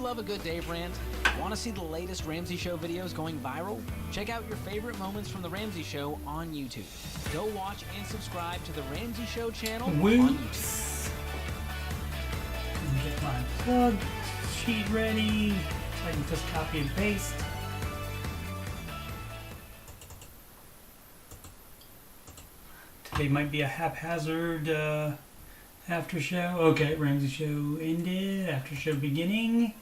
love a good Dave rant? Want to see the latest Ramsey Show videos going viral? Check out your favorite moments from the Ramsey Show on YouTube. Go watch and subscribe to the Ramsey Show channel on YouTube. Get my plug sheet ready so I can just copy and paste. Today might be a haphazard after show. Okay, Ramsey Show ended, after show beginning.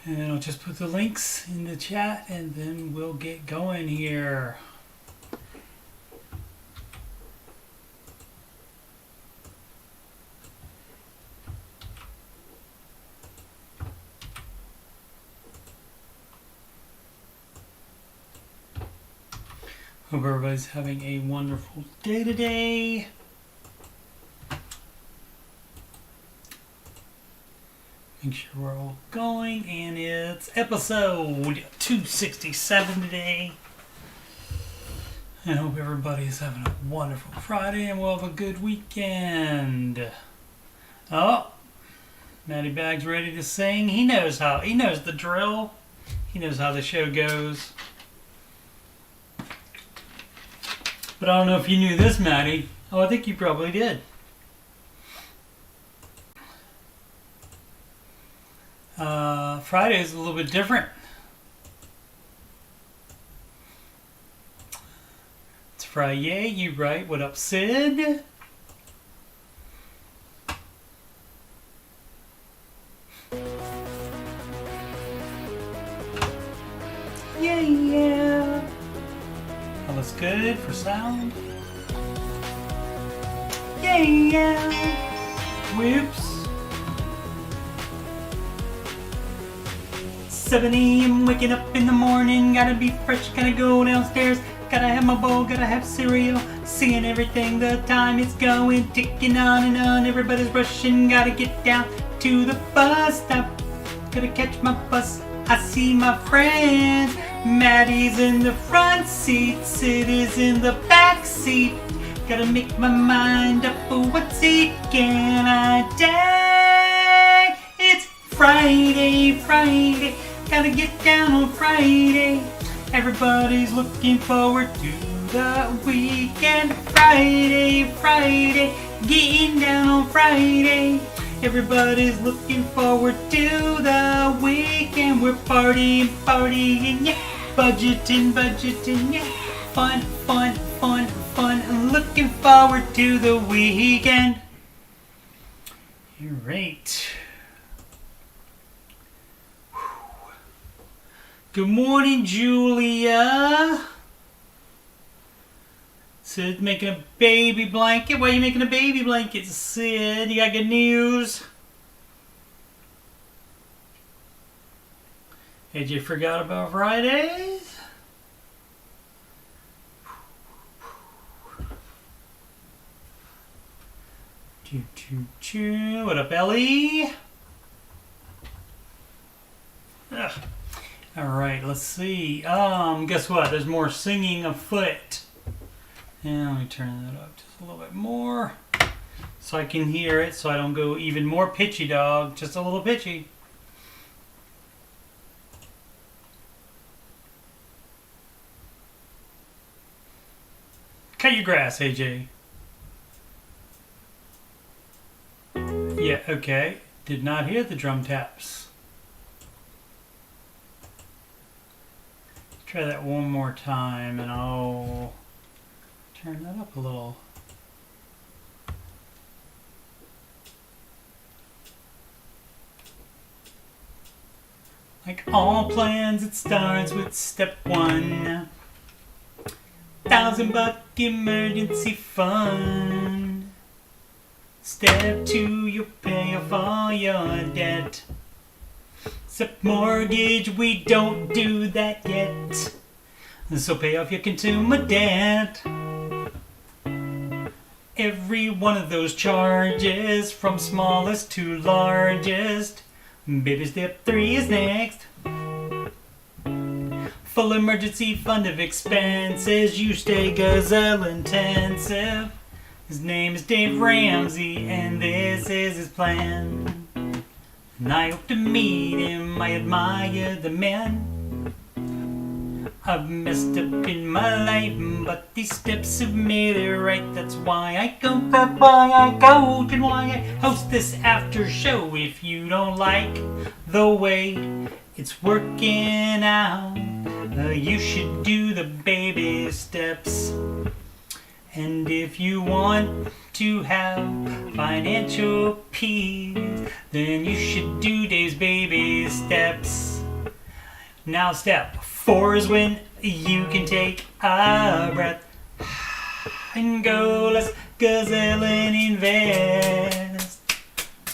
And I'll just put the links in the chat and then we'll get going here. Hope everybody's having a wonderful day today. Make sure we're all going, and it's episode 267 today. I hope everybody's having a wonderful Friday and we'll have a good weekend. Oh, Matty Bag's ready to sing. He knows the drill. He knows how the show goes. But I don't know if you knew this, Matty. Oh, I think you probably did. Friday is a little bit different. It's Friday, you right. What up, Sid? Yeah. That looks good for sound. Yeah. Whoops. 7 a.m. waking up in the morning, gotta be fresh, gotta go downstairs, gotta have my bowl, gotta have cereal, seeing everything, the time is going, ticking on and on, everybody's rushing, gotta get down to the bus stop, gotta catch my bus, I see my friends, Maddie's in the front seat, Sid is in the back seat, gotta make my mind up for what's it can I take, it's Friday, gotta get down on Friday. Everybody's looking forward to the weekend. Friday, getting down on Friday. Everybody's looking forward to the weekend. We're partying, yeah. Budgeting, yeah. Fun. Looking forward to the weekend. You're right. Good morning, Julia. Sid making a baby blanket. Why are you making a baby blanket, Sid? You got good news? AJ forgot about Fridays? Choo. What up, Ellie? Ugh. Alright, let's see. Guess what? There's more singing afoot. And let me turn that up just a little bit more so I can hear it, so I don't go even more pitchy, dog. Just a little pitchy. Cut your grass, AJ. Yeah, okay. Did not hear the drum taps. Try that one more time and I'll turn that up a little. Like all plans, it starts with step 1. $1,000 emergency fund. Step 2, you pay off all your debt. Except mortgage, we don't do that yet. So pay off your consumer debt. Every one of those charges, from smallest to largest. Baby step 3 is next. Full emergency fund of expenses, you stay gazelle intensive. His name is Dave Ramsey and this is his plan. and I hope to meet him. I admire the man. I've messed up in my life, but these steps have made it right. That's why I go, and why I host this after show. If you don't like the way it's working out, you should do the baby steps. And if you want to have financial peace, then you should do Dave's baby steps. Now step 4 is when you can take a breath and go, let's gazelle and invest.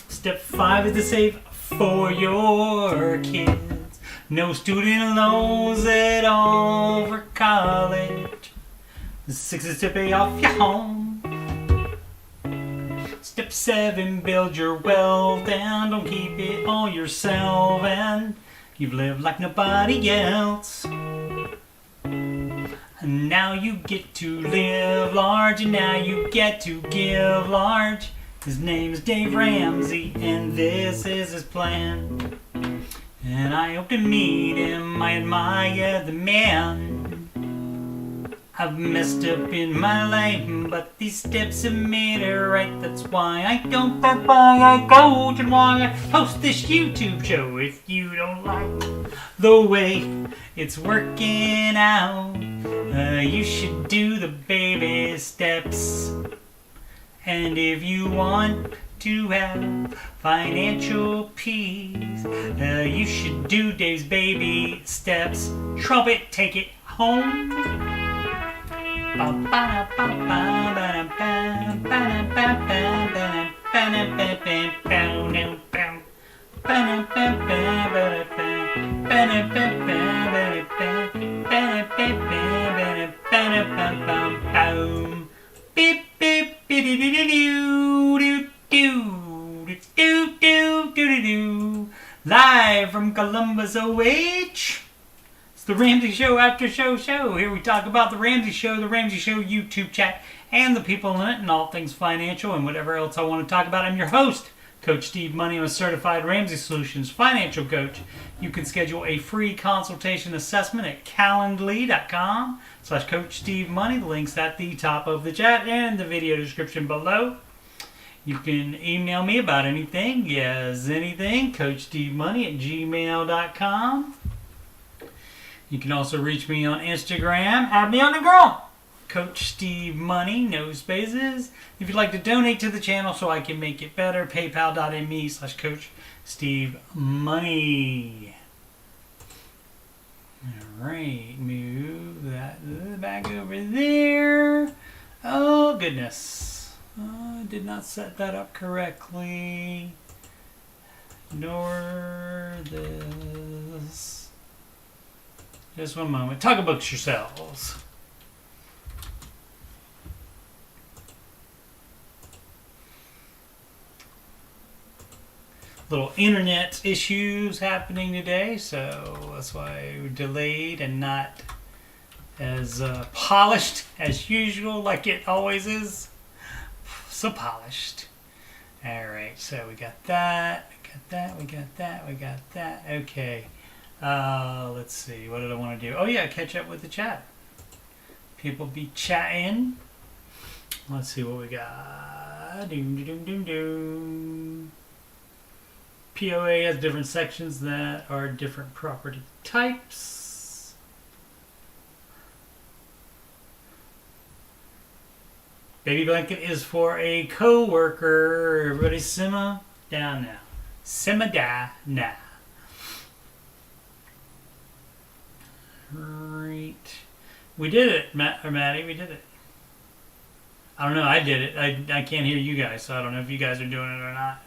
Step 5 is to save for your kids. No student loans at all for college. 6 is to pay off your home. Step 7, build your wealth and don't keep it all yourself. And you've lived like nobody else. And now you get to live large, and now you get to give large. His name's Dave Ramsey, and this is his plan. And I hope to meet him. I admire the man. I've messed up in my life, but these steps have made it right. That's why I don't, that's why I coach, and why I host this YouTube show. If you don't like the way it's working out, you should do the baby steps. And if you want to have financial peace, you should do Dave's baby steps. Trumpet, take it home. Live from Columbus, OH. It's the Ramsey Show After Show. Here we talk about the Ramsey Show YouTube chat, and the people in it, and all things financial, and whatever else I want to talk about. I'm your host, Coach Steve Money. I'm a certified Ramsey Solutions financial coach. You can schedule a free consultation assessment at calendly.com/Coach Steve Money. The link's at the top of the chat and the video description below. You can email me about anything, CoachSteveMoney@gmail.com. You can also reach me on Instagram, add me on the girl, Coach Steve Money, no spaces. If you'd like to donate to the channel so I can make it better, paypal.me/Coach Steve Money. Alright, move that back over there. Oh goodness. I did not set that up correctly. Nor this. Just one moment. Talk amongst yourselves. Little internet issues happening today, so that's why we delayed and not as polished as usual, like it always is. So polished. Alright, so we got that, we got that. Okay. Let's see, what did I want to do? Oh yeah, catch up with the chat. People be chatting. Let's see what we got. POA has different sections that are different property types. Baby blanket is for a co-worker. Everybody simmer down now. Simmer down now. Right. We did it, Maddie. We did it. I don't know. I did it. I can't hear you guys, so I don't know if you guys are doing it or not.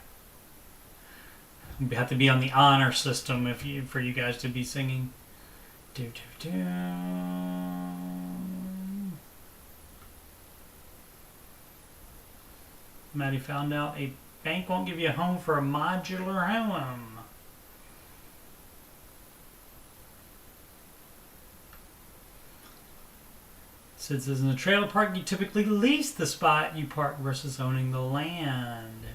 You have to be on the honor system for you guys to be singing. Maddie found out a bank won't give you a home for a modular home. Says in a trailer park, you typically lease the spot you park versus owning the land.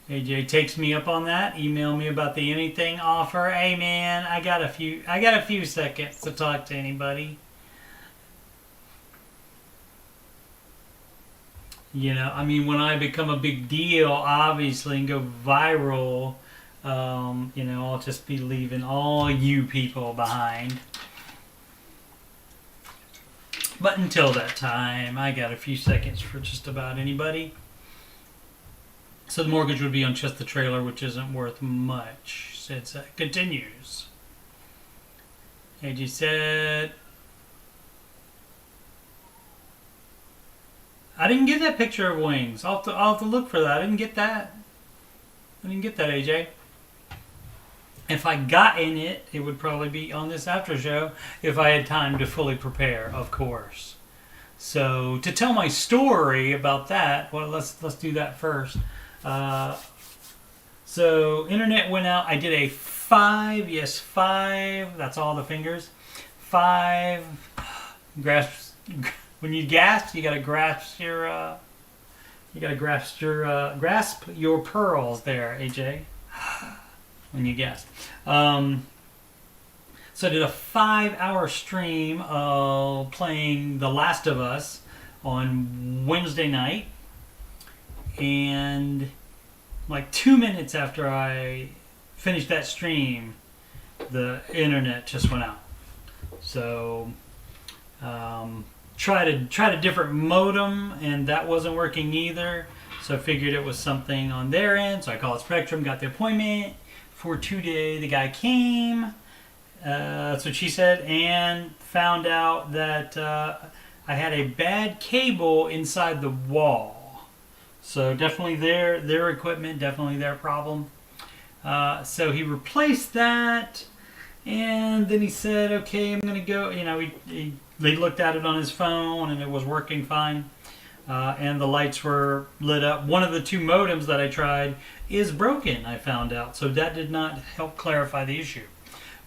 AJ takes me up on that. Email me about the anything offer. Hey man, I got a few seconds to talk to anybody. You know, I mean, when I become a big deal, obviously, and go viral, you know, I'll just be leaving all you people behind. But until that time, I got a few seconds for just about anybody. So the mortgage would be on just the trailer, which isn't worth much. It continues. AG said, I didn't get that picture of wings. I'll have to look for that. I didn't get that. AJ. If I got in it, it would probably be on this after show if I had time to fully prepare, of course. So to tell my story about that, well, let's do that first. So internet went out. I did a 5. Yes, 5. That's all the fingers. 5. Grasp. When you gasp, you gotta grasp your. Grasp your pearls there, AJ. When you gasp. So I did a 5-hour stream of playing The Last of Us on Wednesday night. And like 2 minutes after I finished that stream, the internet just went out. So tried a different modem, and that wasn't working either. So I figured it was something on their end. So I called Spectrum, got the appointment for today. The guy came. That's what she said, and found out that I had a bad cable inside the wall. So definitely their equipment, definitely their problem. So he replaced that, and then he said, okay, I'm going to go. You know, he looked at it on his phone, and it was working fine. And the lights were lit up. One of the 2 modems that I tried is broken, I found out. So that did not help clarify the issue.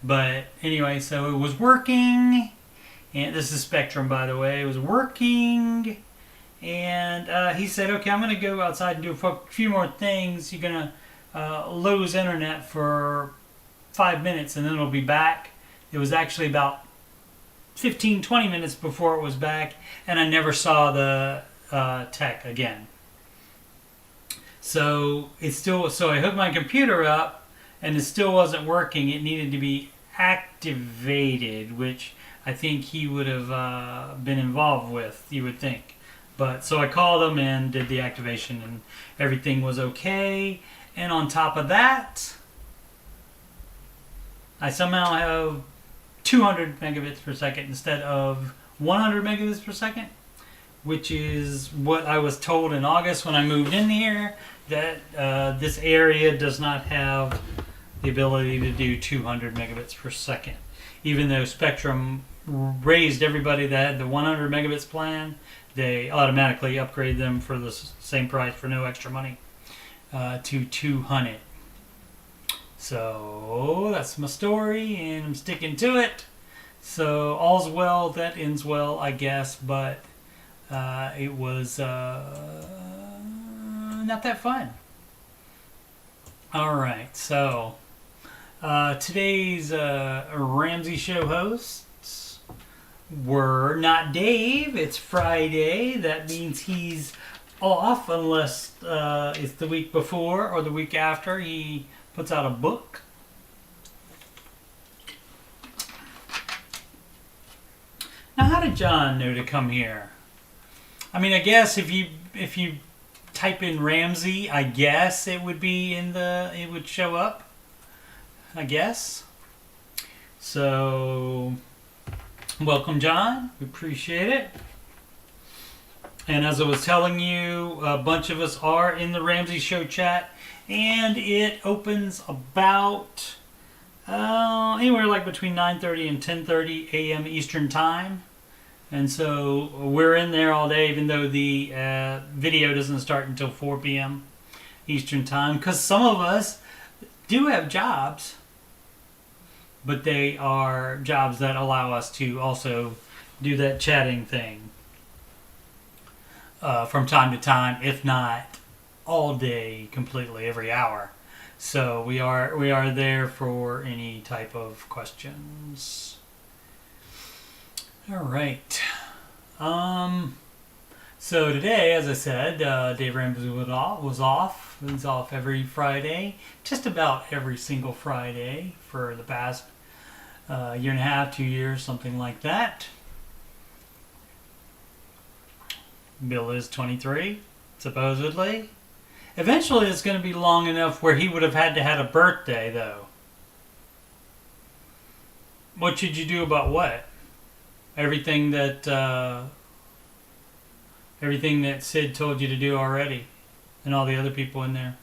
But anyway, so it was working. And this is Spectrum, by the way. It was working. And he said, okay, I'm going to go outside and do a few more things. You're going to lose internet for 5 minutes, and then it'll be back. It was actually about 15-20 minutes before it was back, and I never saw the tech again. So I hooked my computer up, and it still wasn't working. It needed to be activated, which I think he would have been involved with, you would think. But so I called him and did the activation, and everything was okay. And on top of that, I somehow have 200 megabits per second instead of 100 megabits per second, which is what I was told in August when I moved in here, that this area does not have the ability to do 200 megabits per second. Even though Spectrum raised everybody that had the 100 megabits plan, they automatically upgrade them for the same price for no extra money to 200. So that's my story, and I'm sticking to it. So all's well that ends well, I guess, but it was not that fun. All right, so today's Ramsey Show hosts were not Dave. It's Friday. That means he's off unless it's the week before or the week after he puts out a book. Now, how did John know to come here? I mean, I guess if you type in Ramsey, I guess it would show up. I guess. So, welcome, John. We appreciate it. And as I was telling you, a bunch of us are in the Ramsey Show chat, and it opens about anywhere like between 9:30 and 10:30 a.m. Eastern Time. And so we're in there all day, even though the video doesn't start until 4 p.m. Eastern Time, because some of us do have jobs, but they are jobs that allow us to also do that chatting thing from time to time, if not all day, completely, every hour. So we are there for any type of questions. All right. So today, as I said, Dave Ramsey was off. He's off every Friday, just about every single Friday for the past year and a half, 2 years, something like that. Bill is 23, supposedly. Eventually, it's going to be long enough where he would have had to have a birthday, though. What should you do about what? Everything that Sid told you to do already, and all the other people in there.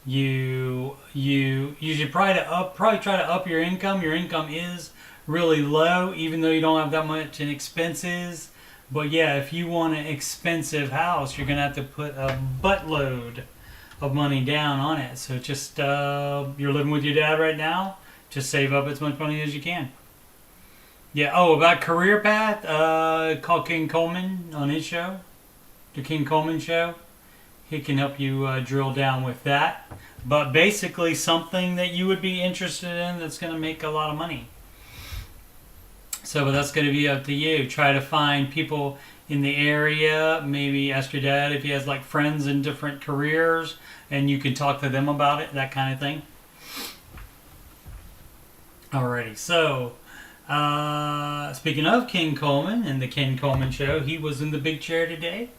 You should probably try to up your income. Your income is really low, even though you don't have that much in expenses. But yeah, if you want an expensive house, you're gonna have to put a buttload of money down on it. So just you're living with your dad right now. Just save up as much money as you can. Yeah. Oh, about career path. Call King Coleman on his show, the King Coleman Show. He can help you drill down with that. But basically, something that you would be interested in that's going to make a lot of money. So that's going to be up to you. Try to find people in the area. Maybe ask your dad if he has like friends in different careers, and you can talk to them about it. That kind of thing. Alrighty. So. Speaking of King Coleman and the King Coleman Show, he was in the big chair today.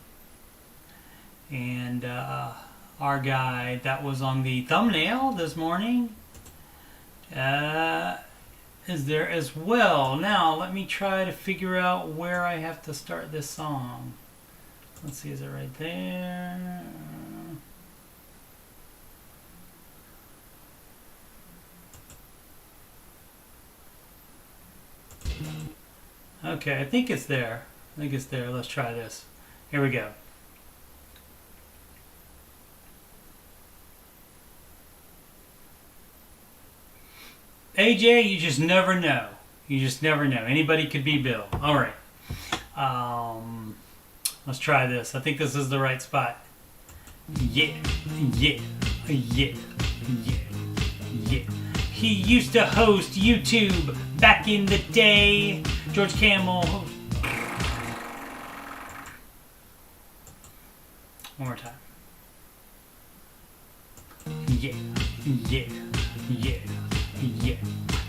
And our guy that was on the thumbnail this morning is there as well. Now, let me try to figure out where I have to start this song. Let's see, is it right there? Okay, I think it's there. Let's try this. Here we go. AJ, you just never know. Anybody could be Bill. All right. Let's try this. I think this is the right spot. Yeah. He used to host YouTube back in the day. George Camel. One more time. Yeah.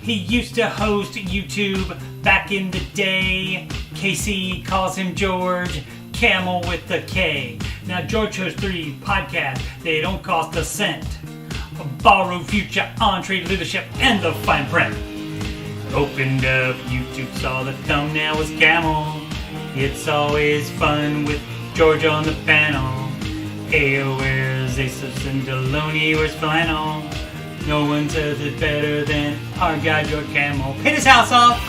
He used to host YouTube back in the day. Casey calls him George. Camel with the K. Now George hosts 3 podcasts. They don't cost a cent. Borrowed future, entree, leadership, and the fine print. Opened up YouTube, saw the thumbnail was Camel. It's always fun with George on the panel. Ayo wears Asus and Deloney wears flannel. No one says it better than our guy George Camel. Paid his house off.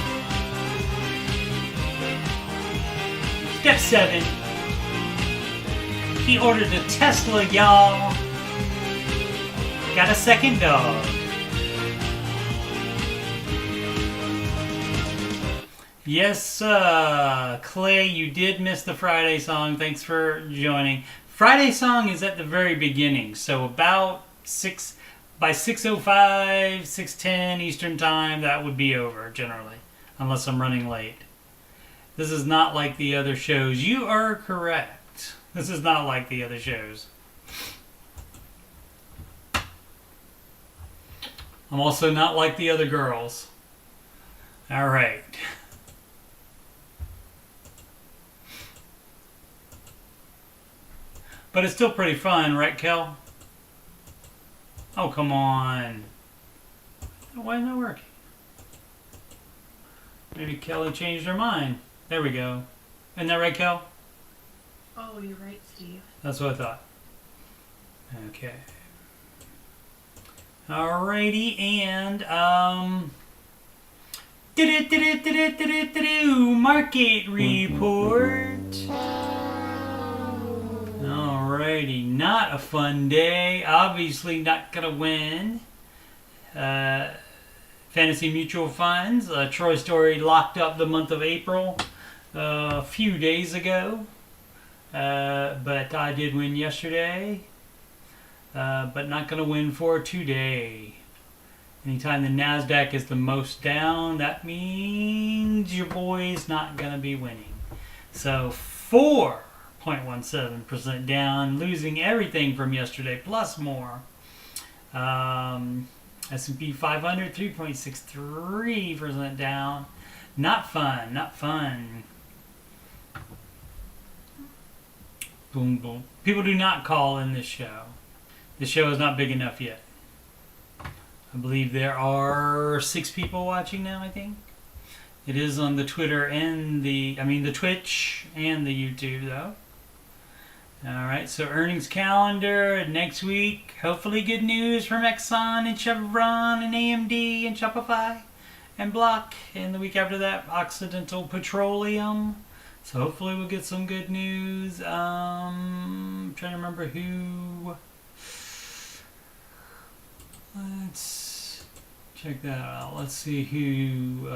Step 7. He ordered a Tesla, y'all. Got a second dog. Yes, Clay, you did miss the Friday song. Thanks for joining. Friday song is at the very beginning, so about 6 by 6:05, 6:10 Eastern time, that would be over generally, unless I'm running late. This is not like the other shows. You are correct. This is not like the other shows. I'm also not like the other girls. All right. But it's still pretty fun, right, Kel? Oh, come on. Why isn't it working? Maybe Kelly changed her mind. There we go. Isn't that right, Kel? Oh, you're right, Steve. That's what I thought. Okay. Alrighty, and market report. Alrighty, not a fun day. Obviously not gonna win. Fantasy mutual funds. Troy Story locked up the month of April a few days ago. But I did win yesterday. But not going to win for today. Anytime the NASDAQ is the most down, that means your boy's not going to be winning. So 4.17% down, losing everything from yesterday plus more. S&P 500, 3.63% down. Not fun, not fun. Boom, boom. People do not call in this show. The show is not big enough yet. I believe there are 6 people watching now, I think. It is on the Twitter and the Twitch and the YouTube, though. Alright, so earnings calendar next week. Hopefully good news from Exxon and Chevron and AMD and Shopify and Block. And the week after that, Occidental Petroleum. So hopefully we'll get some good news. I'm trying to remember who... Let's check that out. Let's see who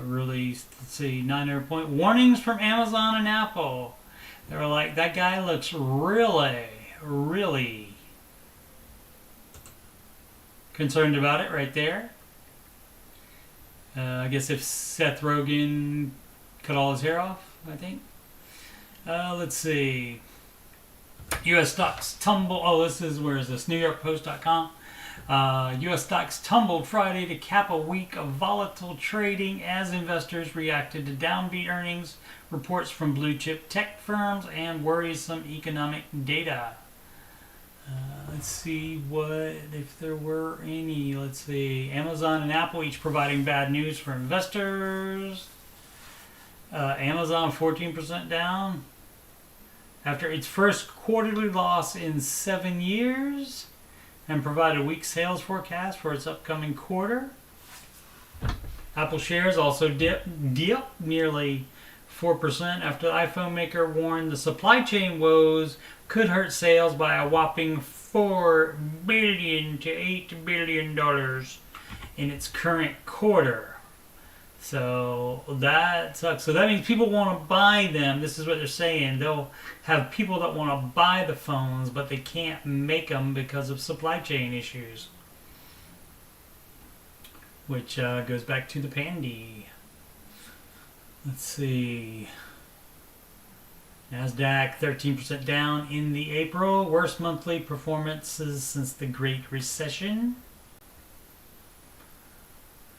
released, let's see, 900 point warnings from Amazon and Apple. They were like, that guy looks really concerned about it right there. I guess if Seth Rogen cut all his hair off, I think. Let's see. U.S. stocks tumble. Oh, this is, where is this? NewYorkPost.com. U.S. stocks tumbled Friday to cap a week of volatile trading as investors reacted to downbeat earnings, reports from blue-chip tech firms, and worrisome economic data. Let's see if there were any. Let's see. Amazon and Apple each providing bad news for investors. Amazon 14% down after its first quarterly loss in 7 years, and provided a weak sales forecast for its upcoming quarter. Apple shares also dipped nearly 4% after the iPhone maker warned the supply chain woes could hurt sales by a whopping $4 billion to $8 billion in its current quarter. So that sucks. So that means people want to buy them. This is what they're saying. They'll have people that want to buy the phones, but they can't make them because of supply chain issues. Which goes back to the pandy. Let's see. NASDAQ 13% down in the April. Worst monthly performances since the Great Recession.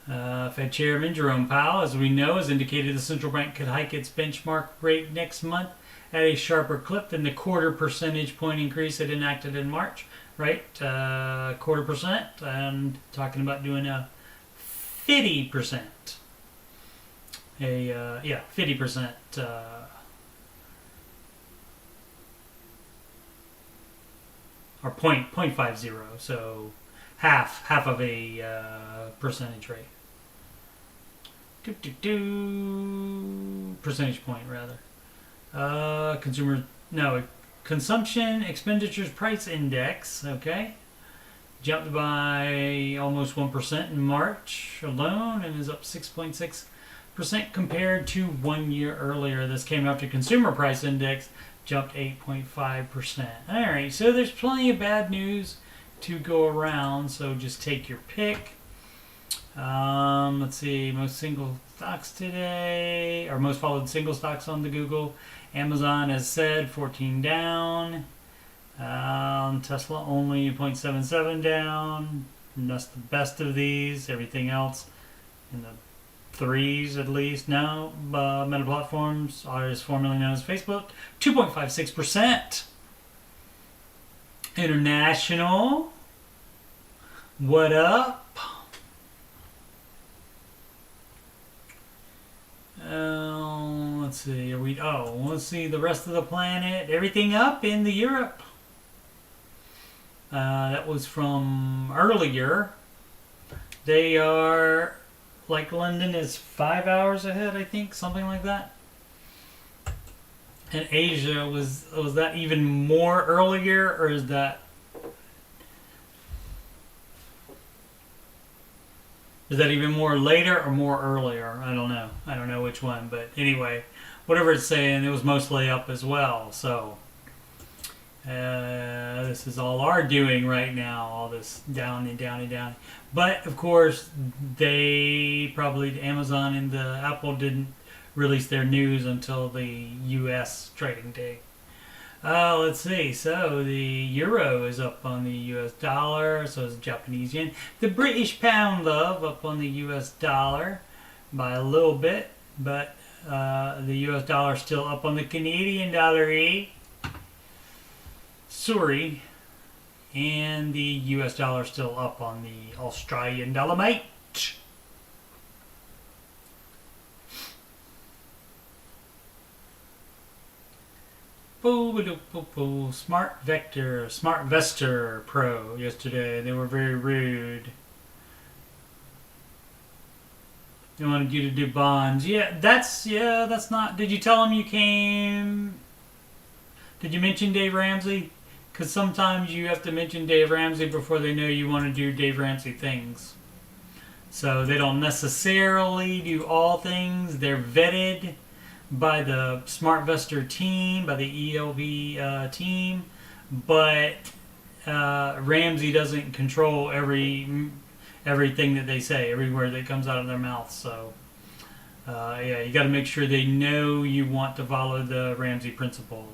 Fed Chairman Jerome Powell, as we know, has indicated the central bank could hike its benchmark rate next month at a sharper clip than the quarter percentage point increase it enacted in March. Right? Quarter percent. I'm talking about doing a 50%. 50%. Or 0.50. So half of a percentage rate. Percentage point, rather. Consumption Expenditures Price Index, okay, jumped by almost 1% in March alone and is up 6.6% compared to 1 year earlier. This came after Consumer Price Index jumped 8.5%. All right, so there's plenty of bad news to go around, so just take your pick. Let's see, most single stocks today, or most followed single stocks on the Google. Amazon, as said, 14 down. Tesla only 0.77 down. And that's the best of these. Everything else in the threes at least. Now, Meta Platforms, is formerly known as Facebook, 2.56%. International, what up? Let's see. Let's see the rest of the planet. Everything up in the Europe. That was from earlier. They are, like, London is 5 hours ahead, I think, something like that. And Asia was that even more earlier, or is that even more later or more earlier? I don't know which one, but anyway, whatever it's saying, it was mostly up as well. So this is all our doing right now, all this down and down and down. But of course, Amazon and the Apple didn't release their news until the U.S. trading day. Let's see. So the euro is up on the U.S. dollar. So is the Japanese yen. The British pound, love, up on the U.S. dollar by a little bit, but the U.S. dollar still up on the Canadian dollar. Sorry. And the US dollar still up on the Australian dollar, mate. Smart Vector Pro yesterday. They were very rude. They wanted you to do bonds. That's not. Did you tell them you came? Did you mention Dave Ramsey? Because sometimes you have to mention Dave Ramsey before they know you want to do Dave Ramsey things. So they don't necessarily do all things. They're vetted by the SmartVestor team, by the ELV team. But Ramsey doesn't control everything that they say, every word that comes out of their mouth. So you got to make sure they know you want to follow the Ramsey principles.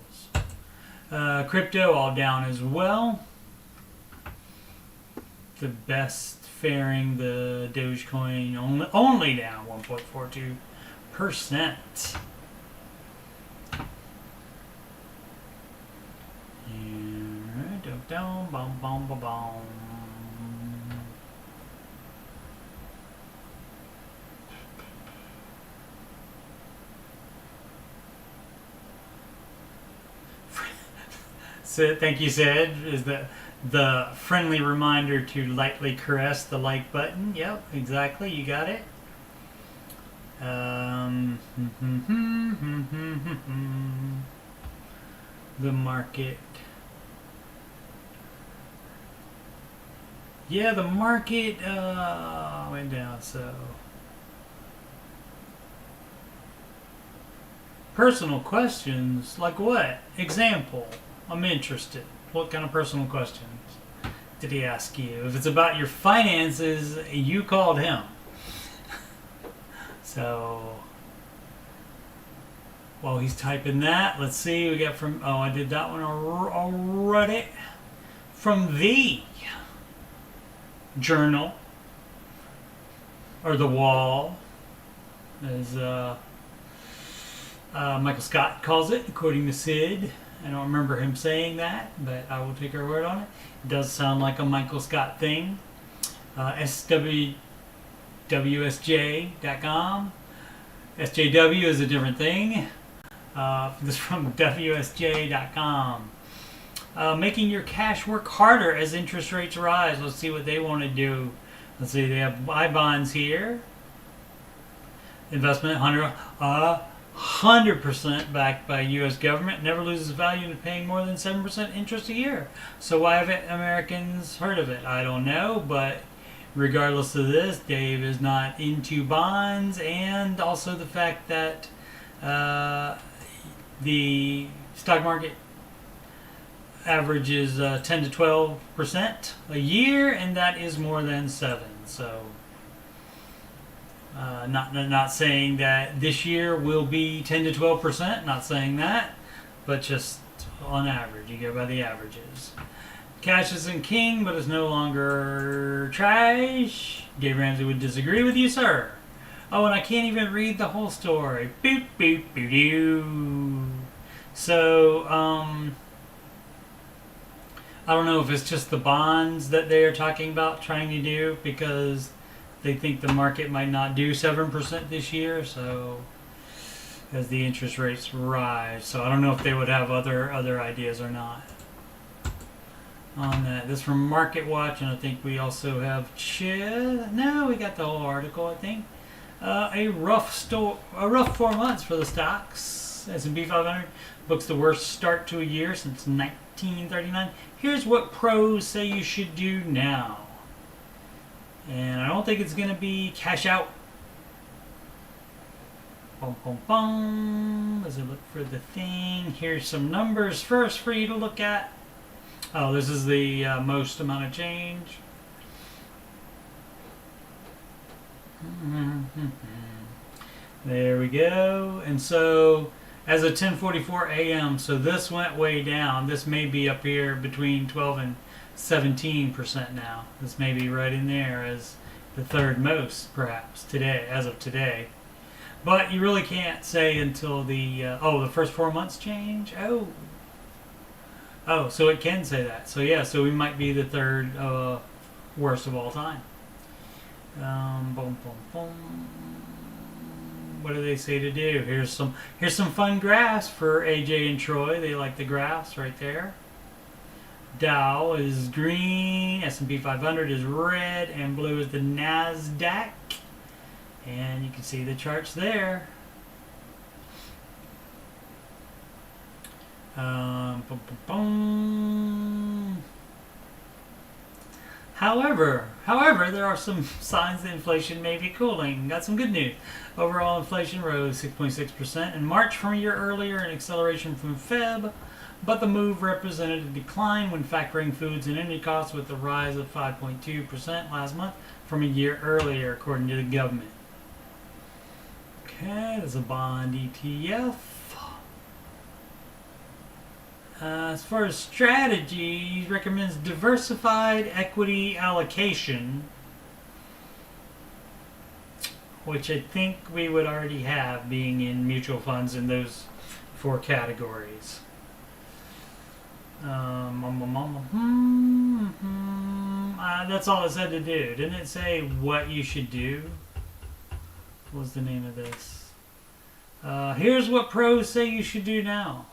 Crypto all down as well. The best faring, the Dogecoin only down 1.42%. So, thank you, Sid. Is the friendly reminder to lightly caress the like button. Yep, exactly. You got it. The market. Yeah, the market went down. So personal questions, like what? Example. I'm interested. What kind of personal questions did he ask you? If it's about your finances, you called him. So, while he's typing that, let's see. We got from, I did that one already. From the Journal, or the Wall, as Michael Scott calls it, according to Sid. I don't remember him saying that, but I will take her word on it. It does sound like a Michael Scott thing. SWSJ.com. SJW is a different thing. This is from WSJ.com. Making your cash work harder as interest rates rise. Let's see what they want to do. Let's see, they have buy bonds here. Investment 100% backed by U.S. government, never loses value in paying more than 7% interest a year. So why haven't Americans heard of it? I don't know, but regardless of this, Dave is not into bonds, and also the fact that the stock market averages 10 to 12% a year, and that is more than 7. So not saying that this year will be 10 to 12%, not saying that, but just on average, you go by the averages. Cash isn't king, but it's no longer trash. Dave Ramsey would disagree with you, sir. Oh, and I can't even read the whole story. Boop, boop, boop, doo. So, I don't know if it's just the bonds that they are talking about trying to do, because they think the market might not do 7% this year, so as the interest rates rise. So I don't know if they would have other ideas or not on that. This is from Market Watch, and I think we also have No, we got the whole article, I think. A rough 4 months for the stocks. S&P 500 books the worst start to a year since 1939. Here's what pros say you should do now. And I don't think it's going to be cash out. Boom, boom, boom. As I look for the thing, here's some numbers first for you to look at. Oh, this is the most amount of change. There we go. And so, as of 10:44 a.m., so this went way down. This may be up here between 12 and 17% now. This may be right in there as the third most, perhaps, today, as of today. But you really can't say until the, the first 4 months change? Oh, so it can say that. So yeah, so we might be the third worst of all time. Boom, boom, boom. What do they say to do? Here's some fun graphs for AJ and Troy. They like the graphs right there. Dow is green, S&P 500 is red, and blue is the NASDAQ. And you can see the charts there. Boom, boom, boom. However, there are some signs that inflation may be cooling. Got some good news. Overall inflation rose 6.6% in March from a year earlier, an acceleration from Feb, but the move represented a decline when factoring foods and energy costs, with a rise of 5.2% last month from a year earlier, according to the government. Okay, there's a bond ETF. As far as strategy, he recommends diversified equity allocation, which I think we would already have, being in mutual funds in those 4 categories. That's all it said to do. Didn't it say what you should do? What was the name of this? Here's what pros say you should do now.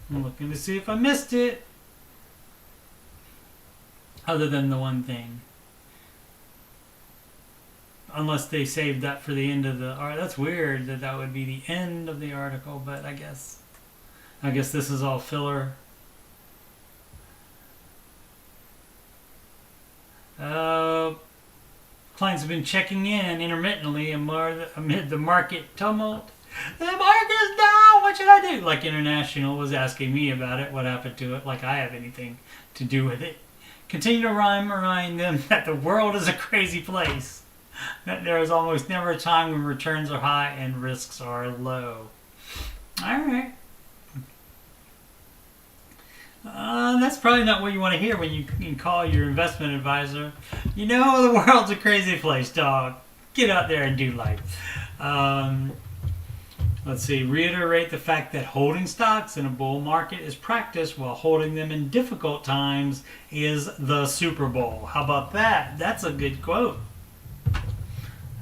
I'm looking to see if I missed it. Other than the one thing. Unless they saved that for the end of the article. That's weird that would be the end of the article, but I guess this is all filler. Clients have been checking in intermittently amid the market tumult. The market's down, what should I do? Like International was asking me about it, what happened to it, like I have anything to do with it. Continue to remind them that the world is a crazy place. That there is almost never a time when returns are high and risks are low. Alright. That's probably not what you want to hear when you can call your investment advisor. You know, the world's a crazy place, dog. Get out there and do life. Let's see. Reiterate the fact that holding stocks in a bull market is practice, while holding them in difficult times is the Super Bowl. How about that? That's a good quote.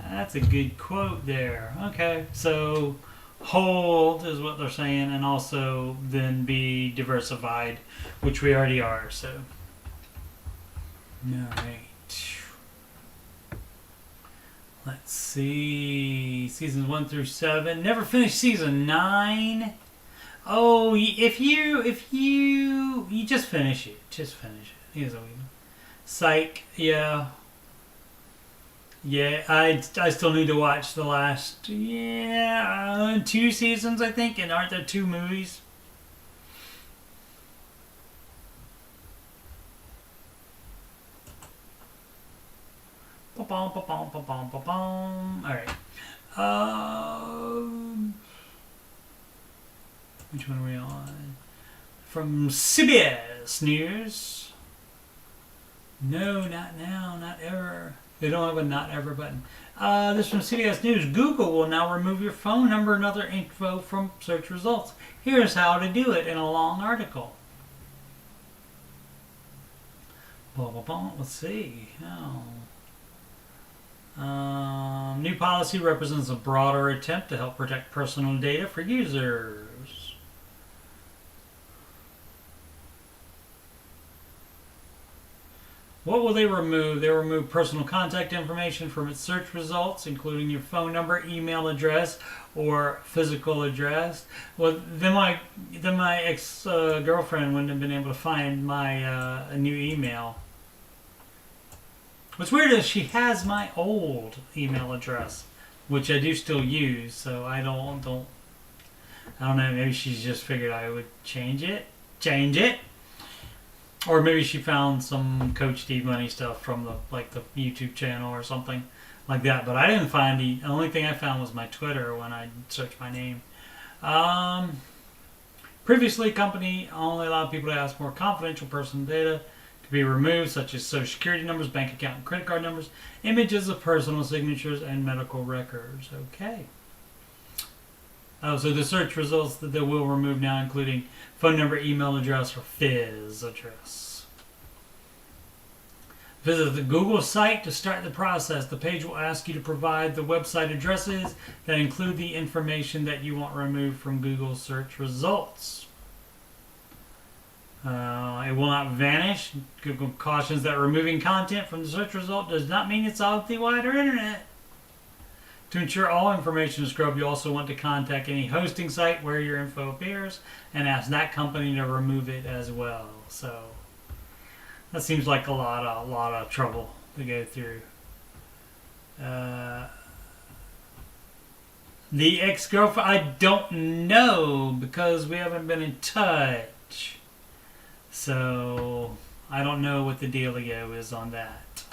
That's a good quote there. Okay, so hold is what they're saying, and also then be diversified, which we already are. So, all right. Let's see. Seasons 1 through 7. Never finished season 9. Oh, if you just finish it. Just finish it. Here's what we do. Psych. Yeah. Yeah, I still need to watch the last 2 seasons, I think, and aren't there 2 movies? Alright. Which one are we on? From CBS News. No, not now, not ever. They don't have a not ever button. This from CBS News. Google will now remove your phone number and other info from search results. Here's how to do it in a long article. Let's see. New policy represents a broader attempt to help protect personal data for users. What will they remove? They remove personal contact information from its search results, including your phone number, email address, or physical address. Well, then my ex-girlfriend wouldn't have been able to find my new email. What's weird is she has my old email address, which I do still use. So I don't know. Maybe she's just figured I would change it, or maybe she found some Coach D Money stuff from the YouTube channel or something like that. But I didn't find the only thing I found was my Twitter when I searched my name. Previously, company only allowed people to ask more confidential personal data to be removed, such as social security numbers, bank account and credit card numbers, images of personal signatures, and medical records. Okay. Oh, so the search results that they will remove now, including phone number, email address, or Fizz address. Visit the Google site to start the process. The page will ask you to provide the website addresses that include the information that you want removed from Google search results. It will not vanish. Google cautions that removing content from the search result does not mean it's off the wider internet. To ensure all information is scrubbed, you also want to contact any hosting site where your info appears and ask that company to remove it as well. So that seems like a lot of trouble to go through. The ex-girlfriend, I don't know because we haven't been in touch. So I don't know what the dealio is on that.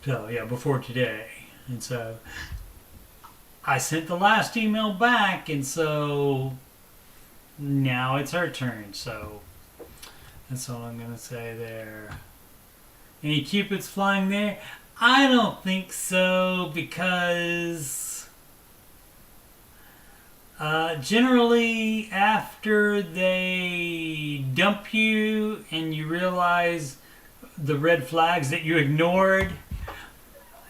So yeah, before today. And so I sent the last email back, and so now it's her turn. So that's all I'm gonna say there. Any cupids flying there? I don't think so, because generally after they dump you and you realize the red flags that you ignored,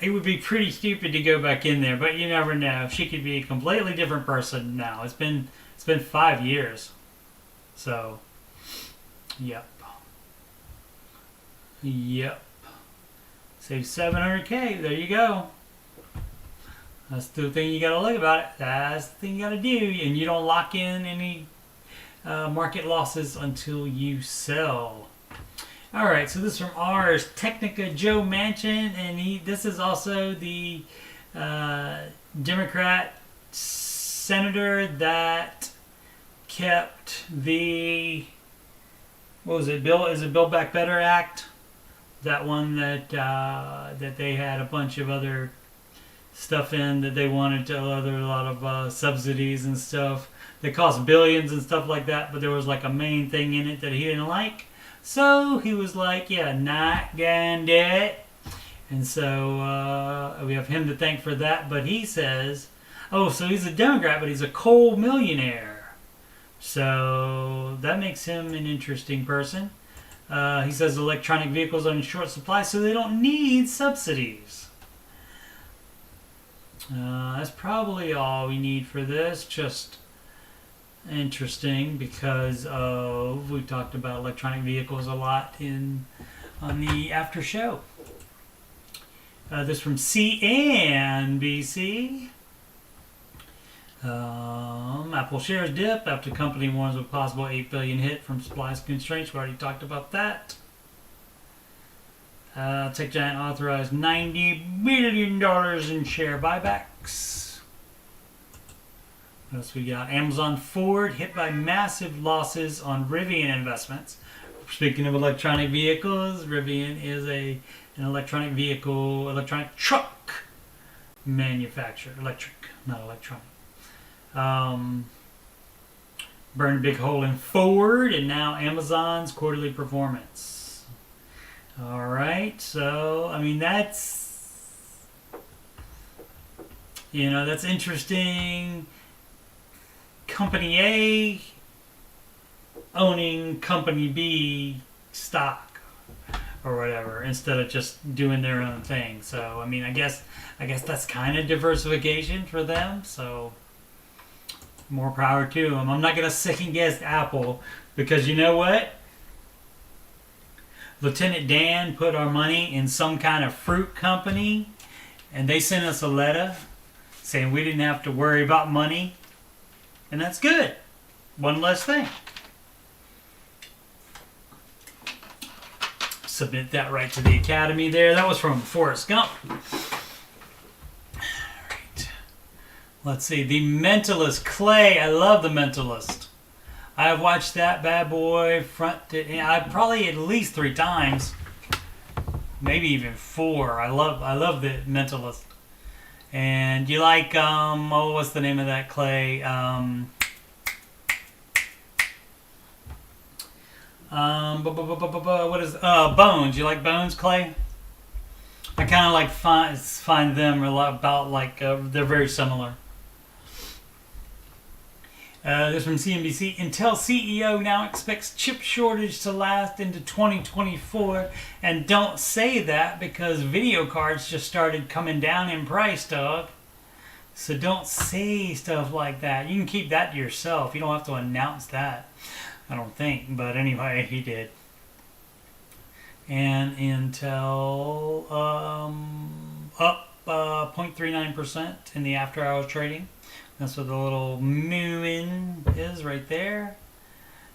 it would be pretty stupid to go back in there, but you never know. She could be a completely different person now. It's been 5 years. So, yep. Save 700K. There you go. That's the thing you gotta look about it. That's the thing you gotta do. And you don't lock in any market losses until you sell. Alright, so this is from ours, Technica Joe Manchin, and this is also the Democrat senator that kept the, what was it, Bill? Is it Build Back Better Act? That one that that they had a bunch of other stuff in that they wanted to, a lot of subsidies and stuff that cost billions and stuff like that, but there was like a main thing in it that he didn't like. So he was like, yeah, not gonna do it. And so we have him to thank for that. But he says, oh, so he's a Democrat, but he's a coal millionaire. So that makes him an interesting person. He says electronic vehicles are in short supply, so they don't need subsidies. That's probably all we need for this. Just interesting because of, we talked about electronic vehicles a lot on the after show. This from CNBC. Apple shares dip after company warns of possible $8 billion hit from supply constraints. We already talked about that. Tech giant authorized $90 billion in share buybacks. What else we got? Amazon Ford hit by massive losses on Rivian investments. Speaking of electronic vehicles, Rivian is an electronic truck manufacturer. Electric, not electronic. Burned a big hole in Ford, and now Amazon's quarterly performance. All right, so I mean that's interesting. Company A owning Company B stock or whatever instead of just doing their own thing. So I mean, I guess that's kind of diversification for them. So more power to them. I'm not gonna second guess Apple because you know what? Lieutenant Dan put our money in some kind of fruit company, and they sent us a letter saying we didn't have to worry about money. And that's good. One less thing. submit that right to the Academy there. That was from Forrest Gump. Alright. Let's see. The Mentalist. Clay. I love The Mentalist. I've watched that bad boy front to probably at least 3 times. Maybe even 4. I love The Mentalist. And you like what's the name of that, Clay? What is Bones? You like Bones, Clay? I kind of like find them a lot about like they're very similar. This from CNBC. Intel CEO now expects chip shortage to last into 2024, and don't say that because video cards just started coming down in price, dog. So don't say stuff like that. You can keep that to yourself. You don't have to announce that. I don't think, but anyway, he did. And Intel up 0.39% in the after-hours trading. That's what the little moon is right there.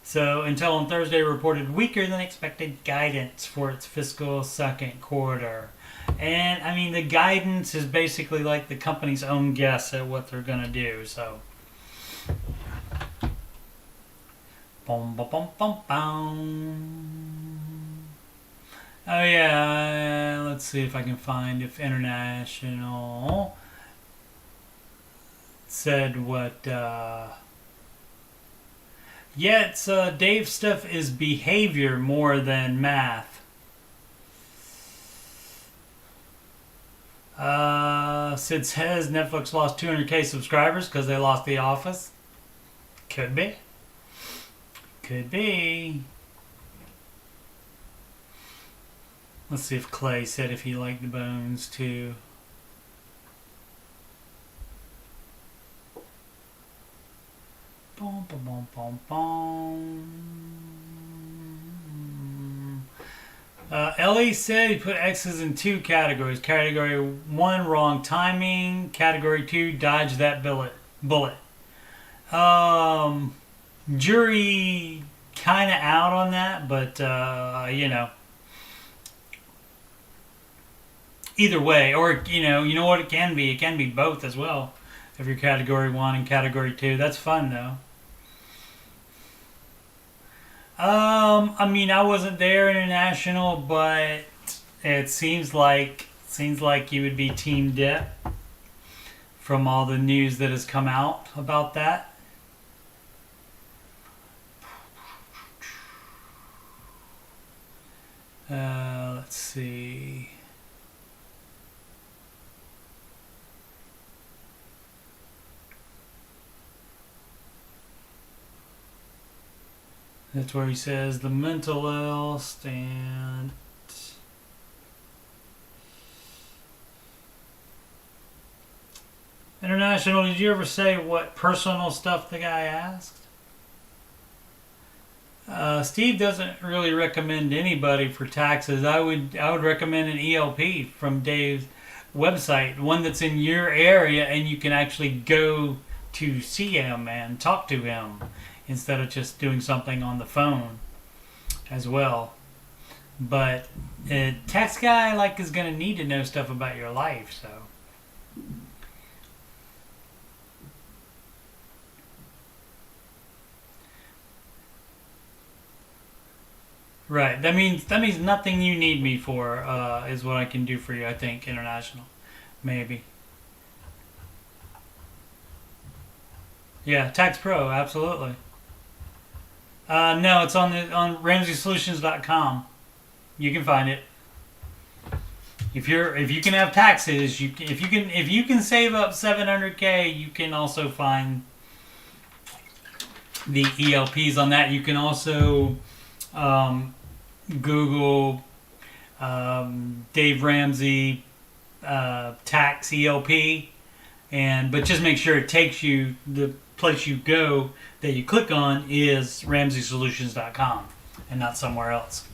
So Intel on Thursday reported weaker than expected guidance for its fiscal second quarter. And I mean, the guidance is basically like the company's own guess at what they're going to do. So. Bum, bum, bum, bum, bum. Oh yeah, let's see if I can find if International said what. Yeah, it's Dave's stuff is behavior more than math. Sid says Netflix lost 200K subscribers because they lost The Office. Could be. Could be. Let's see if Clay said if he liked the Bones too. Bum, bum, bum, bum, bum. Ellie said he put X's in 2 categories. Category 1, wrong timing. Category 2, dodge that bullet. Jury kind of out on that, but you know, either way, or you know what it can be. It can be both as well. If you're category 1 and category 2, that's fun though. I mean, I wasn't there International, but it seems like you would be Team Depp from all the news that has come out about that. Let's see. That's where he says the mentalist and International. Did you ever say what personal stuff the guy asked? Steve doesn't really recommend anybody for taxes. I would recommend an ELP from Dave's website, one that's in your area, and you can actually go to see him and talk to him instead of just doing something on the phone as well. But a tax guy is going to need to know stuff about your life, so. Right. That means nothing you need me for is what I can do for you, I think, International. Maybe. Yeah, Tax Pro, absolutely. No, it's on RamseySolutions.com. You can find it. If you can have taxes, if you can save up $700K, you can also find the ELPs on that. You can also Google Dave Ramsey tax ELP, but just make sure it takes you the place you go that you click on is RamseySolutions.com and not somewhere else.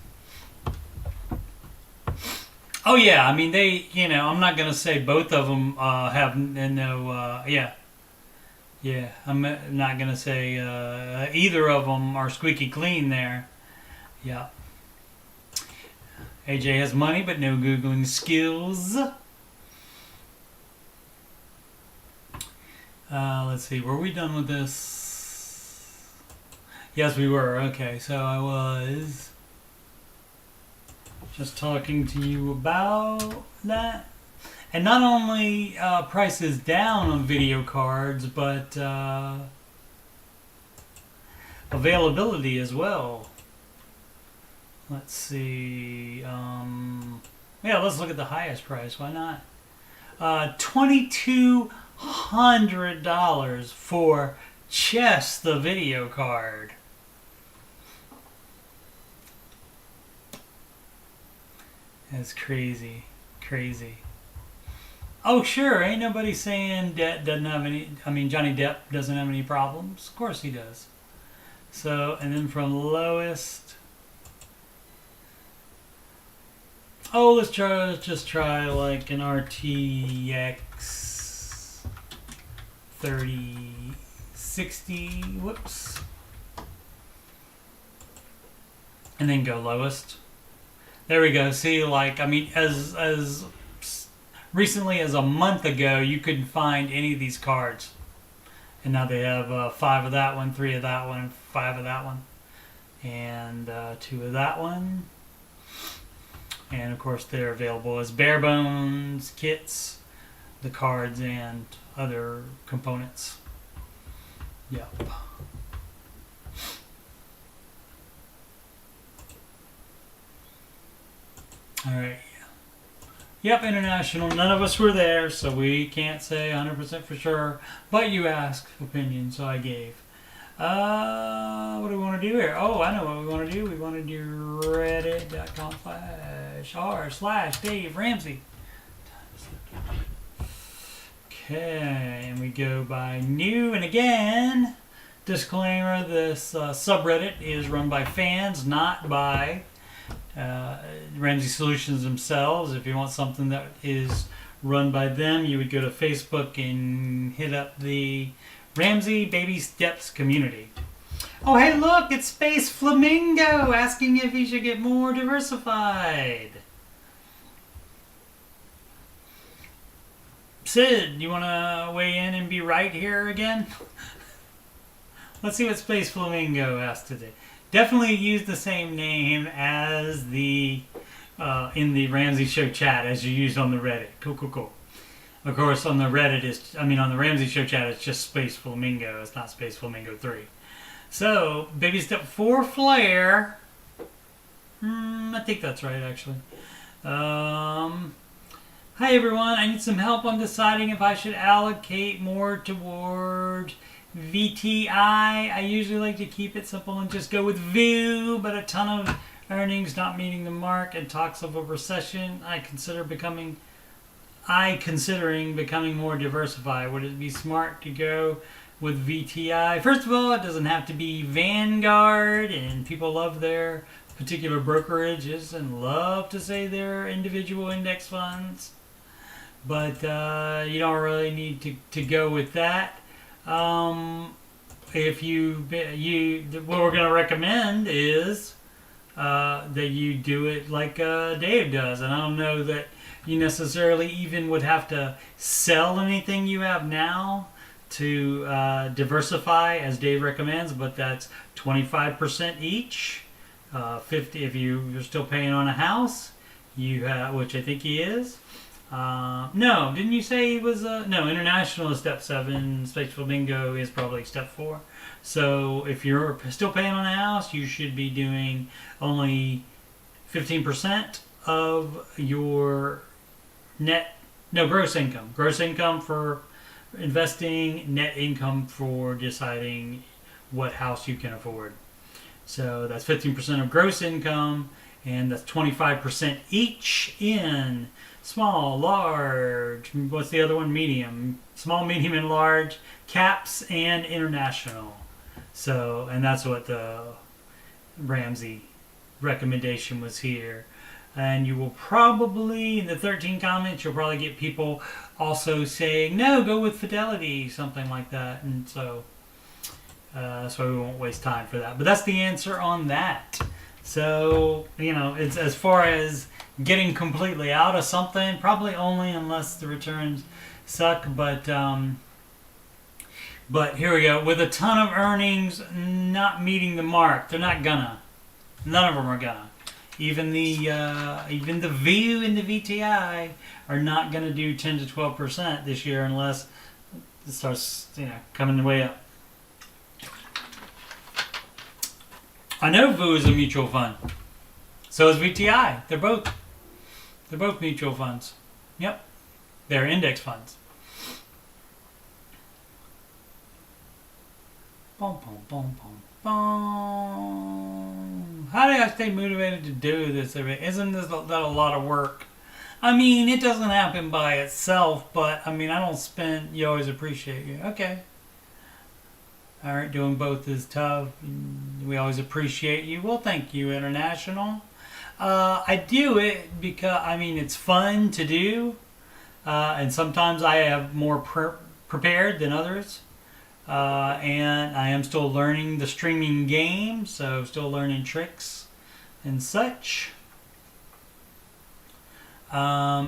Oh yeah, I mean I'm not gonna say both of them have no yeah, I'm not gonna say either of them are squeaky clean there. Yeah. AJ has money but no Googling skills. Let's see, were we done with this? Yes, we were. Okay, so I was just talking to you about that. And not only prices down on video cards, but availability as well. Let's see. Yeah, let's look at the highest price. Why not? $2,200 for Chess, the video card. That's crazy. Crazy. Oh, sure. Ain't nobody saying Depp doesn't have any... I mean, Johnny Depp doesn't have any problems. Of course he does. So, and then from lowest... Oh, let's just try like an RTX 3060. Whoops. And then go lowest. There we go. See, like, I mean, as recently as a month ago, you couldn't find any of these cards. And now they have 5 of that one, 3 of that one, 5 of that one, and 2 of that one. And of course, they're available as bare bones kits, the cards, and other components. Yep. All right. Yep, international. None of us were there, so we can't say 100% for sure. But you asked opinion, so I gave. What do we want to do here? Oh, I know what we want to do. We want to do reddit.com/r/Dave Ramsey. Okay, and we go by new. And again, disclaimer, this subreddit is run by fans, not by Ramsey Solutions themselves. If you want something that is run by them, you would go to Facebook and hit up the Ramsey Baby Steps community. Oh, hey, look, it's Space Flamingo asking if he should get more diversified. Sid, you want to weigh in and be right here again? Let's see what Space Flamingo has to do. Definitely use the same name as the in the Ramsey Show chat as you used on the Reddit. Cool, cool, cool. Of course, on the Reddit on the Ramsey Show chat, it's just Space Flamingo. It's not Space Flamingo 3. So, baby step 4 flare. I think that's right, actually. Hi, everyone. I need some help on deciding if I should allocate more toward VTI. I usually like to keep it simple and just go with VIEW, but a ton of earnings not meeting the mark and talks of a recession. Considering becoming more diversified. Would it be smart to go with VTI? First of all, it doesn't have to be Vanguard, and people love their particular brokerages and love to say they're individual index funds, but you don't really need to go with that. If what we're going to recommend is that you do it like Dave does, and I don't know that you necessarily even would have to sell anything you have now to diversify, as Dave recommends, but that's 25% each. 50 if you're still paying on a house, you have, which I think he is. No, didn't you say he was? No, international is step 7. Space Flamingo is probably step 4. So if you're still paying on a house, you should be doing only 15% of your gross income. Gross income for investing, net income for deciding what house you can afford. So that's 15% of gross income, and that's 25% each in small, large, what's the other one? Medium. Small, medium, and large, caps, and international. So, and that's what the Ramsey recommendation was here. And you will probably, in the 13 comments, you'll probably get people also saying, no, go with Fidelity, something like that. And so we won't waste time for that. But that's the answer on that. So, it's as far as getting completely out of something. Probably only unless the returns suck. But here we go. With a ton of earnings not meeting the mark, they're not gonna. None of them are gonna. Even the VU and the VTI are not gonna do 10 to 12% this year unless it starts, coming way up. I know VU is a mutual fund. So is VTI. They're both mutual funds. Yep, they're index funds. Boom, boom, boom, boom, boom. How do I stay motivated to do this? Isn't that a lot of work? I mean, it doesn't happen by itself, but I mean, I don't spend. You always appreciate you. Okay. All right, doing both is tough. We always appreciate you. Well, thank you, International. I do it because it's fun to do, and sometimes I have more prepared than others. And I am still learning the streaming game, so still learning tricks and such. Yeah,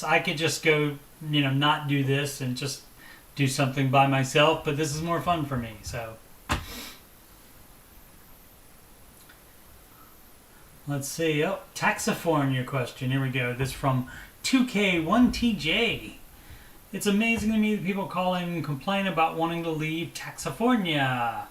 I could just go, not do this and just do something by myself, but this is more fun for me, so. Let's see. Oh, Taxifornia question. Here we go. This from 2K1TJ. It's amazing to me that people call in and complain about wanting to leave Taxifornia,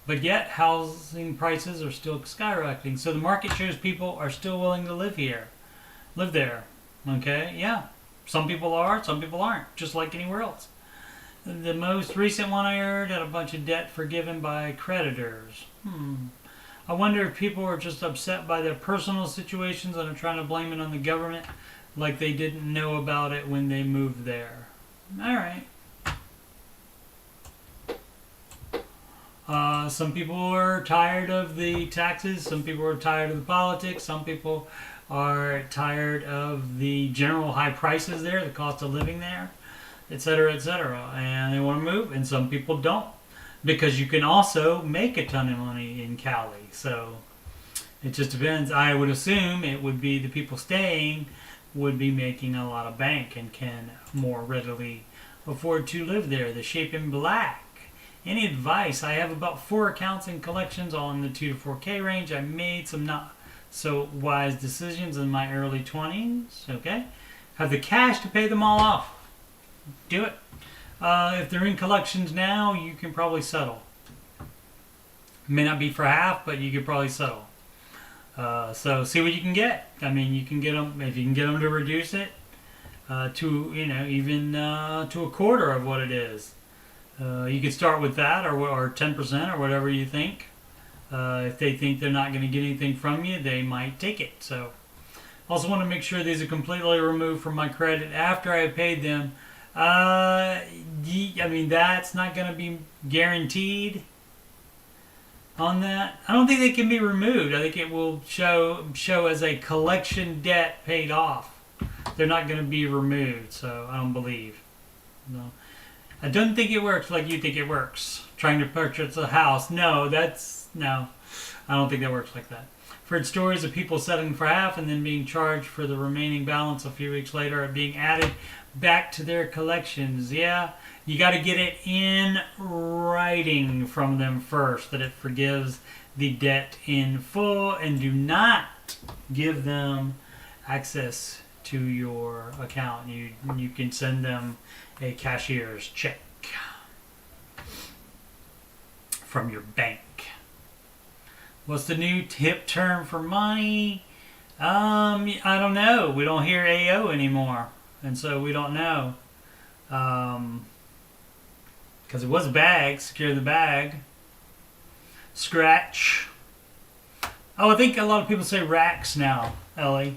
but yet housing prices are still skyrocketing. So the market shows people are still willing to live there. Okay, yeah. Some people are, some people aren't, just like anywhere else. The most recent one I heard had a bunch of debt forgiven by creditors. I wonder if people are just upset by their personal situations and are trying to blame it on the government, like they didn't know about it when they moved there. All right. Some people are tired of the taxes. Some people are tired of the politics. Some people are tired of the general high prices there, the cost of living there, etc., and they want to move. And some people don't, because you can also make a ton of money in Cali. So it just depends. I would assume it would be the people staying would be making a lot of bank and can more readily afford to live there. The Shape in Black. Any advice? I have about 4 accounts and collections all in the 2 to 4K range. I made some not so wise decisions in my early 20s. Okay. Have the cash to pay them all off. Do it. If they're in collections now, you can probably settle. May not be for half, but you could probably settle. So see what you can get. You can get them, if you can get them to reduce it to, even to a quarter of what it is. You could start with that, or 10%, or whatever you think. If they think they're not going to get anything from you, they might take it. So also want to make sure these are completely removed from my credit after I have paid them. That's not going to be guaranteed on that. I don't think they can be removed. I think it will show as a collection debt paid off. They're not going to be removed, so I don't believe. No. I don't think it works like you think it works. Trying to purchase a house. No. I don't think that works like that. I've heard stories of people settling for half and then being charged for the remaining balance a few weeks later, or being added back to their collections. Yeah, you got to get it in writing from them first that it forgives the debt in full, and do not give them access to your account. You can send them a cashier's check from your bank. What's the new tip term for money? I don't know. We don't hear AO anymore, and so we don't know. Because it was bag, secure the bag. Scratch. Oh, I think a lot of people say racks now, Ellie.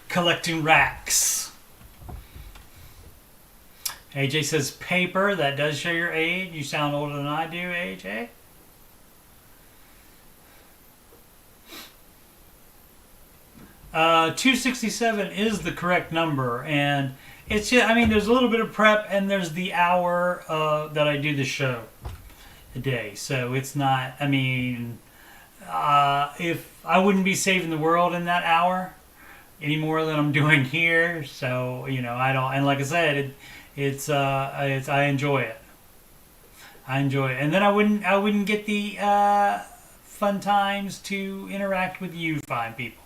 Collecting racks. AJ says paper. That does show your age. You sound older than I do, AJ. Uh, 267 is the correct number, and it's just, there's a little bit of prep, and there's the hour that I do the show a day. So it's not, if I wouldn't be saving the world in that hour any more than I'm doing here. So, you know, I don't, and like I said, it's I enjoy it. I enjoy it. And then I wouldn't get the fun times to interact with you fine people.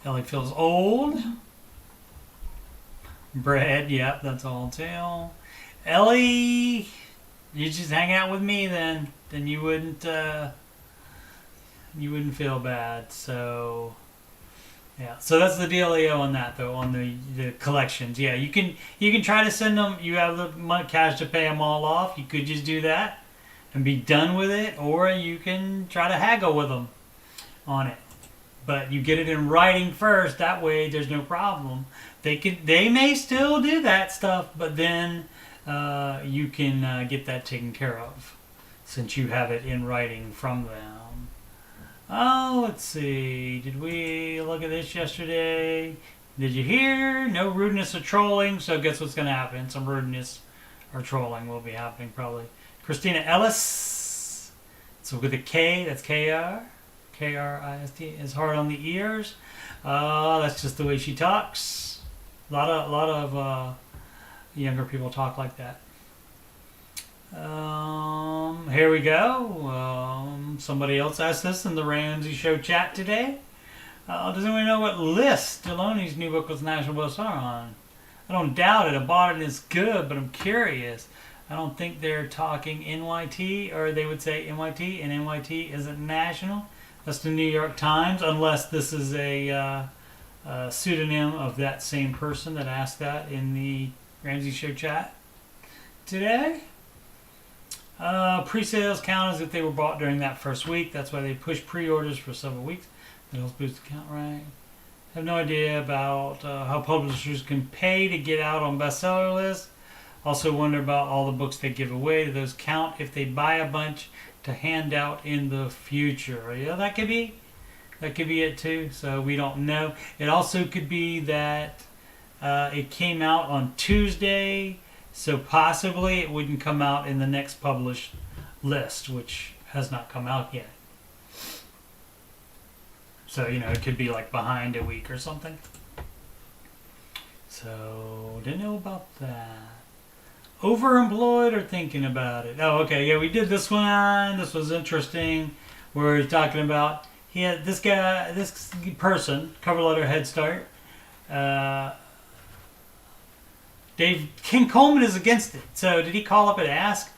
Ellie feels old. Bread, yep, that's all too. Ellie, you just hang out with me then you wouldn't feel bad. So yeah, so that's the dealio on that though, on the collections. Yeah, you can try to send them. You have the money, cash to pay them all off. You could just do that and be done with it, or you can try to haggle with them on it. But you get it in writing first. That way, there's no problem. They may still do that stuff, but then you can get that taken care of since you have it in writing from them. Oh, let's see. Did we look at this yesterday? Did you hear? No rudeness or trolling. So guess what's going to happen? Some rudeness or trolling will be happening probably. Christina Ellis. So with a K, that's K-R. Krist is hard on the ears. That's just the way she talks. A lot of younger people talk like that. Here we go. Somebody else asked this in the Ramsey Show chat today. Does anyone know what list Deloney's new book was national bestseller on? I don't doubt it. I bought it and it's good, but I'm curious. I don't think they're talking NYT, or they would say NYT, and NYT isn't national. That's the New York Times, unless this is a pseudonym of that same person that asked that in the Ramsey Show chat today. Pre-sales count as if they were bought during that first week. That's why they push pre-orders for several weeks. That helps boost the count, right? I have no idea about how publishers can pay to get out on bestseller lists. Also wonder about all the books they give away. Do those count if they buy a bunch to hand out in the future? Yeah, that could be it too. So we don't know. It also could be that it came out on Tuesday, so possibly it wouldn't come out in the next published list, which has not come out yet. So, you know, it could be like behind a week or something. So, didn't know about that. Overemployed or thinking about it? Oh, okay. Yeah, we did this one. This was interesting. Where he's talking about, he had this person, cover letter Head Start. King Coleman is against it. So did he call up and ask?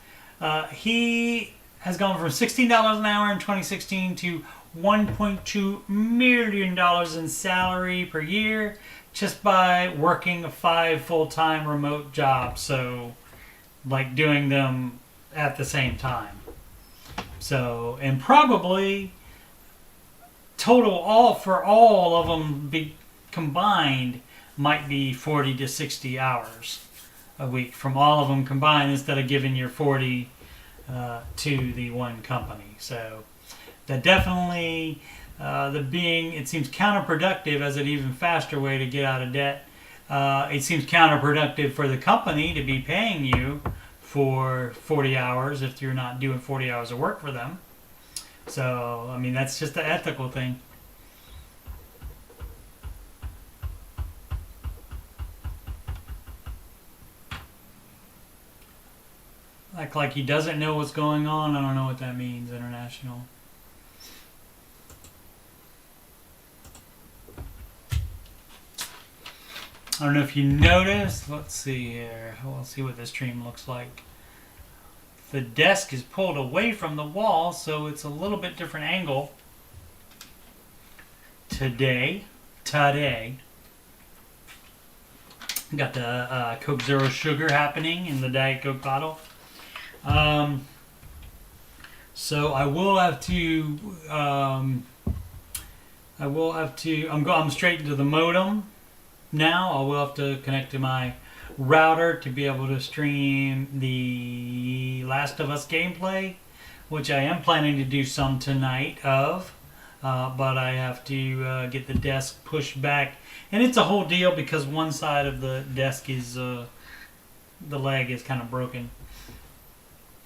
He has gone from $16 an hour in 2016 to $1.2 million in salary per year just by working 5 full-time remote jobs. So, like doing them at the same time. So, and probably total for all of them combined might be 40 to 60 hours a week from all of them combined, instead of giving your 40 to the one company. So that definitely it seems counterproductive as an even faster way to get out of debt. It seems counterproductive for the company to be paying you for 40 hours if you're not doing 40 hours of work for them. So, I mean, that's just the ethical thing. Like he doesn't know what's going on. I don't know what that means, international. I don't know if you noticed. Let's see here. We'll see what this stream looks like. The desk is pulled away from the wall, so it's a little bit different angle today. Got the Coke Zero Sugar happening in the Diet Coke bottle. So I will have to. I'm straight into the modem now. I will have to connect to my router to be able to stream the Last of Us gameplay, which I am planning to do some tonight of, but I have to get the desk pushed back, and it's a whole deal because one side of the desk is the leg is kind of broken.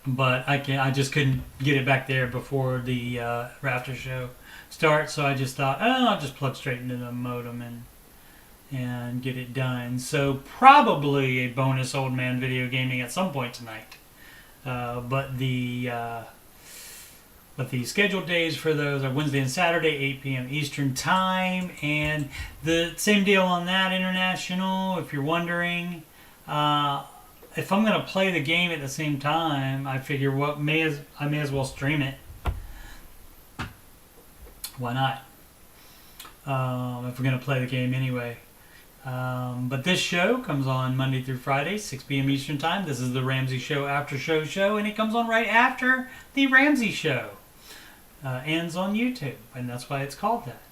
but I just couldn't get it back there before the after show starts. So I just thought, oh, I'll just plug straight into the modem and get it done. So probably a bonus old man video gaming at some point tonight. But the scheduled days for those are Wednesday and Saturday, 8 p.m. Eastern Time. And the same deal on that, International, if you're wondering. If I'm going to play the game at the same time, I figure I may as well stream it. Why not? If we're going to play the game anyway. But this show comes on Monday through Friday, 6 p.m. Eastern Time. This is the Ramsey Show Aftershow show, and it comes on right after the Ramsey Show. Ends on YouTube, and that's why it's called that.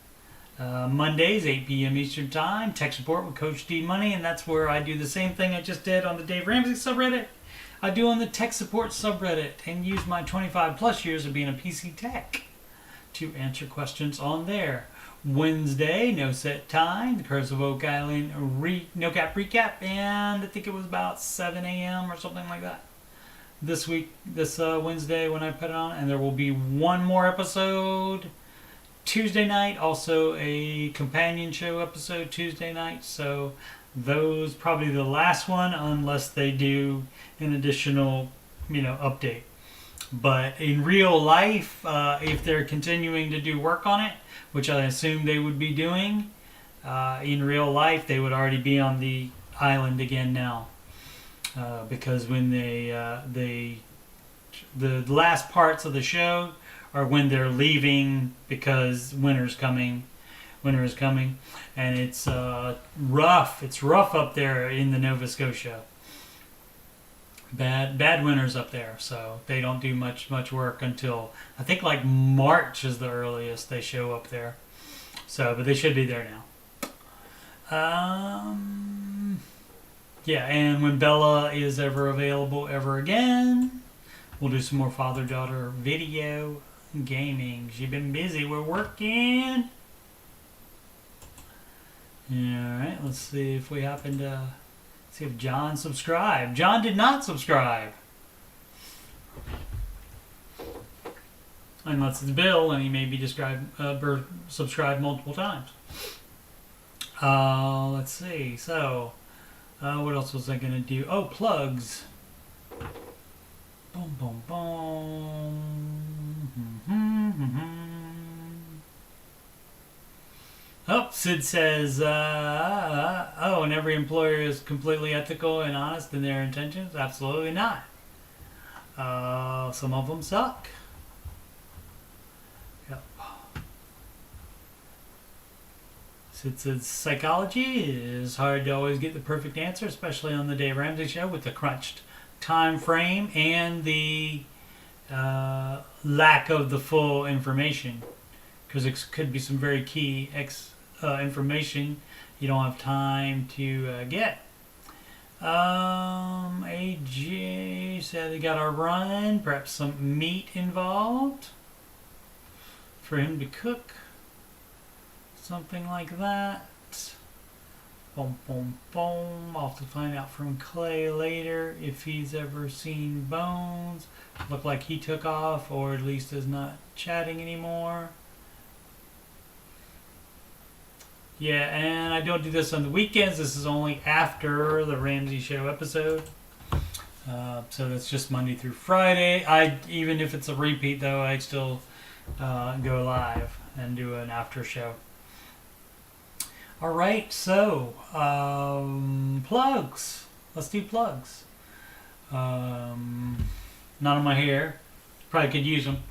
Mondays, 8 p.m. Eastern Time, Tech Support with Coach D Money, and that's where I do the same thing I just did on the Dave Ramsey subreddit. I do on the Tech Support subreddit, and use my 25 plus years of being a PC tech to answer questions on there. Wednesday, no set time, the Curse of Oak Island no cap recap, and I think it was about 7 a.m. or something like that. This Wednesday when I put it on, and there will be one more episode Tuesday night, also a companion show episode Tuesday night. So those probably the last one, unless they do an additional, update. But in real life, if they're continuing to do work on it, which I assume they would be doing, in real life they would already be on the island again now, because when the last parts of the show are when they're leaving because winter is coming, and it's rough. It's rough up there in the Nova Scotia. Bad winters up there, so they don't do much work until I think like March is the earliest they show up there. So, but they should be there now. Yeah, and when Bella is ever available ever again, we'll do some more father-daughter video gaming. She's been busy. We're working. Alright, let's see if we happen to see if John subscribed. John did not subscribe. Unless it's Bill, and he may be subscribed multiple times. Let's see. So, what else was I going to do? Oh, plugs. Boom, boom, boom. Oh, Sid says, and every employer is completely ethical and honest in their intentions? Absolutely not. Some of them suck. Yep. Sid says, psychology is hard to always get the perfect answer, especially on the Dave Ramsey Show with the crunched time frame and the lack of the full information, because it could be some very key information you don't have time to get. AJ said they got our run, perhaps some meat involved for him to cook, something like that. Boom, boom, boom. I'll have to find out from Clay later if he's ever seen Bones. Looked like he took off, or at least is not chatting anymore. Yeah, and I don't do this on the weekends. This is only after the Ramsey Show episode. So that's just Monday through Friday. Even if it's a repeat, though, I still go live and do an after show. All right, so plugs. Let's do plugs. Not on my hair. Probably could use them.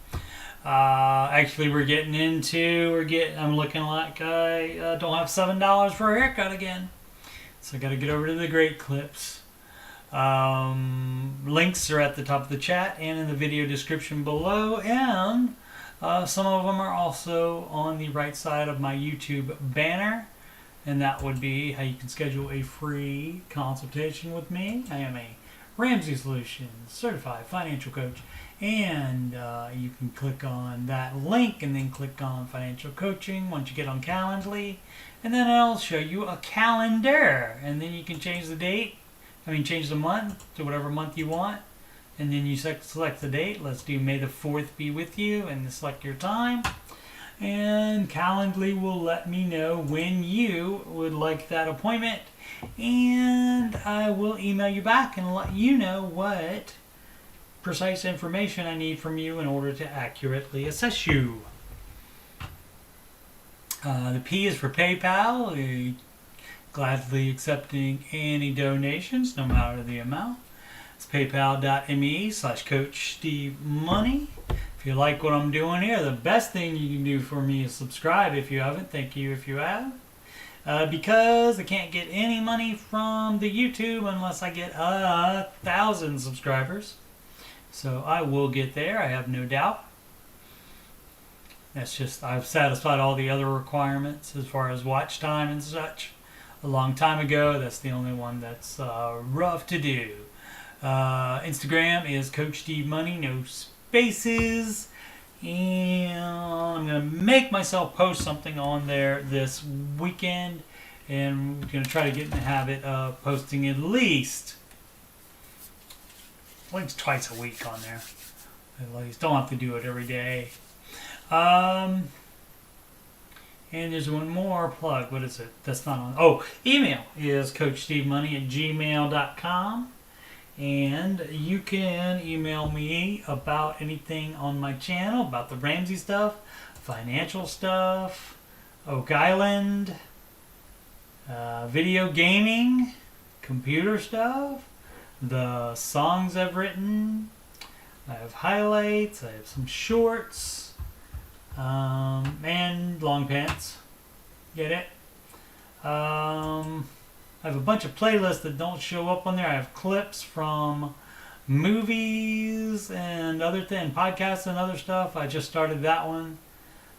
Actually, I'm looking like I don't have $7 for a haircut again. So I got to get over to the Great Clips. Links are at the top of the chat and in the video description below. And some of them are also on the right side of my YouTube banner. And that would be how you can schedule a free consultation with me. I am a Ramsey Solutions certified financial coach. And you can click on that link and then click on financial coaching once you get on Calendly. And then I'll show you a calendar. And then you can change the date. Change the month to whatever month you want. and then you select the date. Let's do May the 4th be with you, and select your time. And Calendly will let me know when you would like that appointment, and I will email you back and let you know what precise information I need from you in order to accurately assess you. The P is for PayPal, gladly accepting any donations, no matter the amount. It's paypal.me/CoachSteveMoney. If you like what I'm doing here, the best thing you can do for me is subscribe if you haven't. Thank you if you have. Because I can't get any money from the YouTube unless I get 1,000 subscribers. So I will get there, I have no doubt. That's just, I've satisfied all the other requirements as far as watch time and such a long time ago. That's the only one that's rough to do. Instagram is Coach Steve Money, no spaces. And I'm going to make myself post something on there this weekend. And we're going to try to get in the habit of posting at least twice a week on there. At least. Don't have to do it every day. And there's one more plug. What is it? That's not on. Oh, email is CoachSteveMoney@gmail.com. And you can email me about anything on my channel, about the Ramsey stuff, financial stuff, Oak Island, video gaming, computer stuff, the songs I've written. I have highlights, I have some shorts, and long pants. Get it? I have a bunch of playlists that don't show up on there. I have clips from movies and other things, podcasts and other stuff. I just started that one.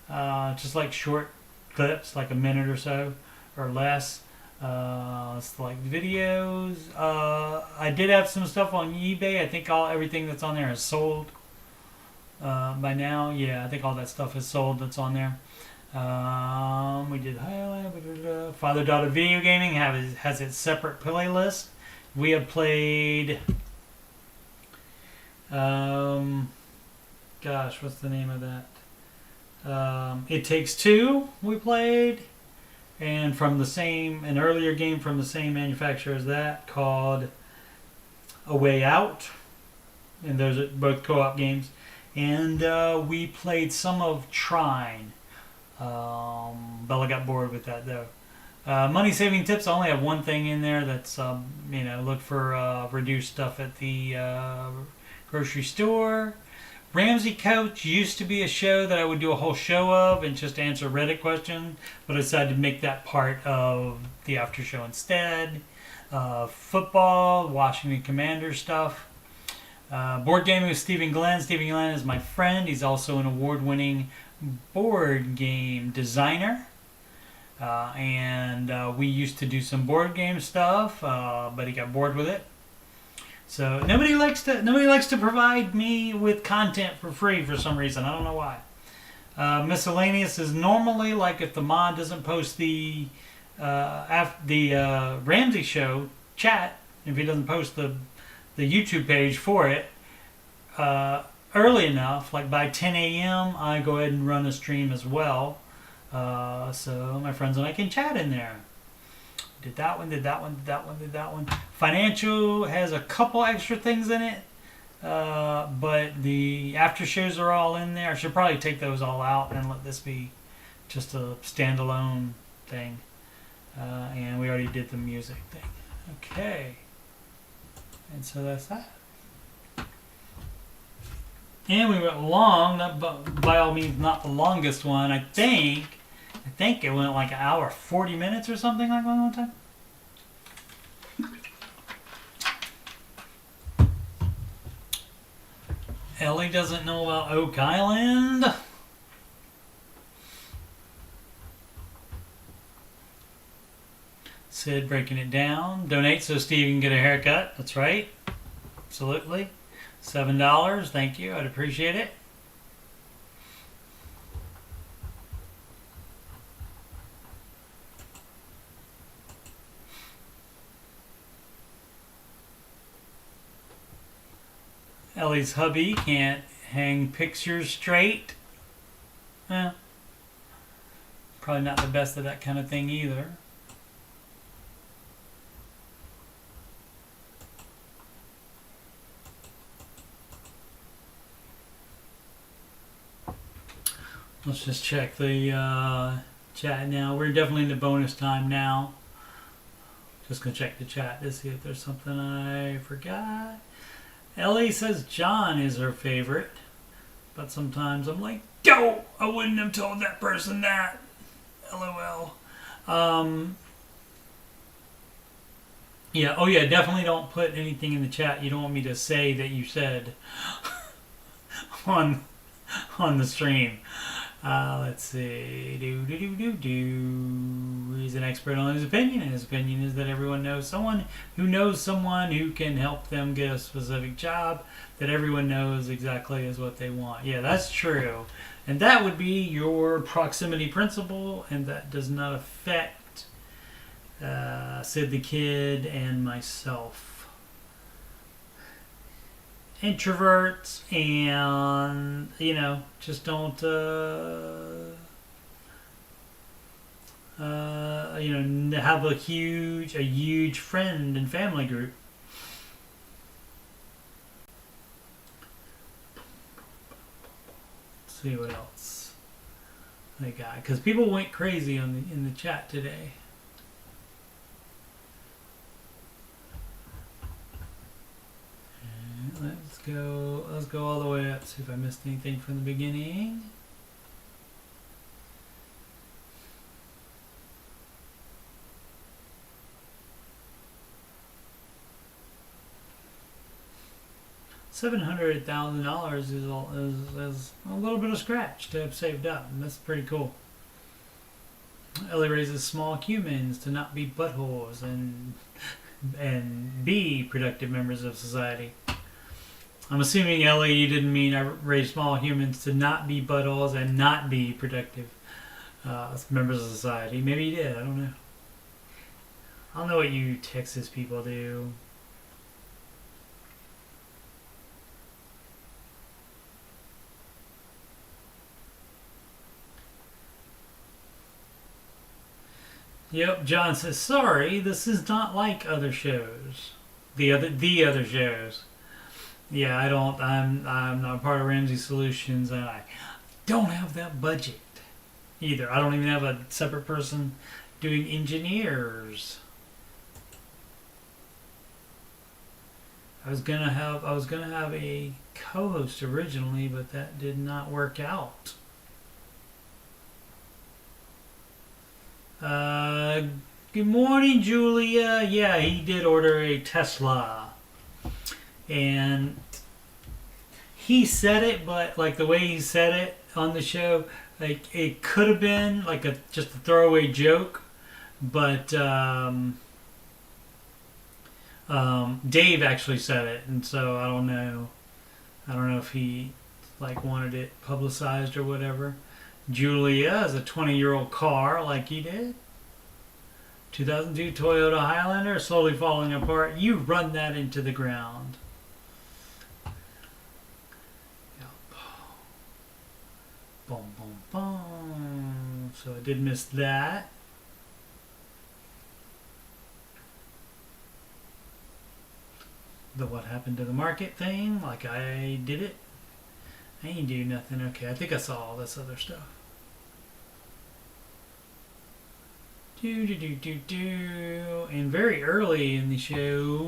Just like short clips, like a minute or so or less. It's like videos. I did have some stuff on eBay. I think everything that's on there is sold by now. Yeah, I think all that stuff is sold that's on there. We did father-daughter video gaming has its separate playlist. We have played gosh, what's the name of that? It Takes Two we played, and from an earlier game from the same manufacturer as that called A Way Out, and those are both co-op games. And we played some of Trine. Bella got bored with that though. Money saving tips. I only have one thing in there. That's look for reduced stuff at the grocery store. Ramsey Coach used to be a show that I would do a whole show of and just answer Reddit questions, but I decided to make that part of the after show instead. Football, Washington Commanders stuff. Board gaming with Stephen Glenn. Stephen Glenn is my friend. He's also an award-winning board game designer. And we used to do some board game stuff, but he got bored with it. So nobody likes to provide me with content for free for some reason. I don't know why. Miscellaneous is normally like if the mod doesn't post the Ramsey show chat, if he doesn't post the YouTube page for it early enough, like by 10 a.m., I go ahead and run a stream as well. So my friends and I can chat in there. Did that one. Financial has a couple extra things in it, but the after shows are all in there. I should probably take those all out and let this be just a standalone thing. And we already did the music thing. Okay. And so that's that. And we went long, but by all means not the longest one. I think it went like an hour, 40 minutes or something like that one time. Ellie doesn't know about Oak Island. Sid breaking it down. Donate so Steve can get a haircut. That's right. Absolutely. $7. Thank you. I'd appreciate it. Ellie's hubby can't hang pictures straight. Probably not the best at that kind of thing either. Let's just check the chat now. We're definitely into bonus time now. Just gonna check the chat to see if there's something I forgot. Ellie says John is her favorite, but sometimes I'm like, "Yo, I wouldn't have told that person that." LOL. Yeah. Oh yeah. Definitely don't put anything in the chat you don't want me to say that you said on the stream. Let's see. He's an expert on his opinion, and his opinion is that everyone knows someone who can help them get a specific job that everyone knows exactly is what they want. Yeah, that's true. And that would be your proximity principle, and that does not affect Sid the Kid and myself. Introverts and, just don't, have a huge friend and family group. Let's see what else they got, because people went crazy in the chat today. Let's go all the way up, see if I missed anything from the beginning. $700,000 is a little bit of scratch to have saved up, and that's pretty cool. Ellie raises small humans to not be buttholes and be productive members of society. I'm assuming, Ellie, you didn't mean I raise small humans to not be buttholes and not be productive members of society. Maybe you did. I don't know. I don't know what you Texas people do. Yep, John says, sorry, this is not like other shows. The other shows. Yeah, I'm not part of Ramsey Solutions, and I don't have that budget either. I don't even have a separate person doing engineers. I was gonna have a co-host originally, but that did not work out. Good morning, Julia. Yeah, he did order a Tesla. And he said it, but like the way he said it on the show, like it could have been like just a throwaway joke, but Dave actually said it, and so I don't know if he like wanted it publicized or whatever. Julia is a 20-year-old car like he did. 2002 Toyota Highlander slowly falling apart. You run that into the ground. Yep. Boom, boom, boom. So I did miss that. The what happened to the market thing, like I did it. I ain't do nothing. Okay, I think I saw all this other stuff. And very early in the show,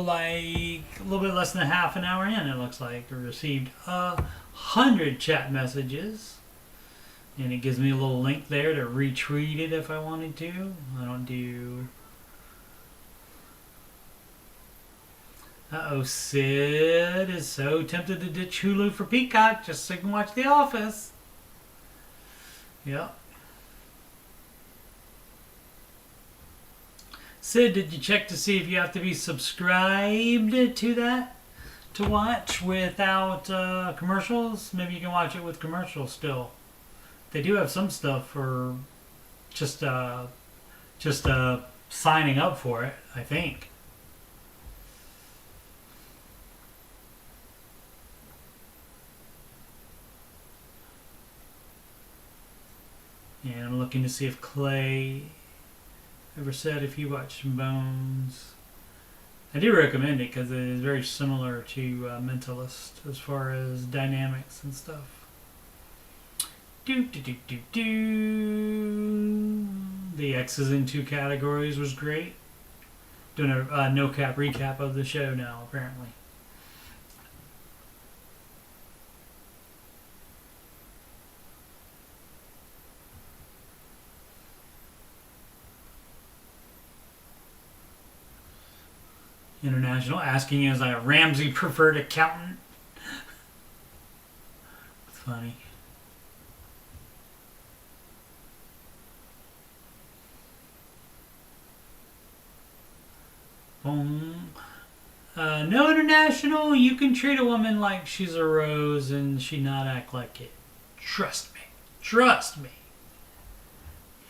like a little bit less than half an hour in, it looks like, I received 100 chat messages. And it gives me a little link there to retweet it if I wanted to. I don't do... Uh-oh, Sid is so tempted to ditch Hulu for Peacock just so he can watch The Office. Yep. Sid, did you check to see if you have to be subscribed to that to watch without commercials? Maybe you can watch it with commercials still. They do have some stuff for just signing up for it, I think. And I'm looking to see if Clay ever said if you watch Bones. I do recommend it because it is very similar to Mentalist as far as dynamics and stuff. The X's in 2 categories was great. Doing a no-cap recap of the show now, apparently. International asking is a Ramsey preferred accountant. Funny. No, International, you can treat a woman like she's a rose and she not act like it. Trust me. Trust me.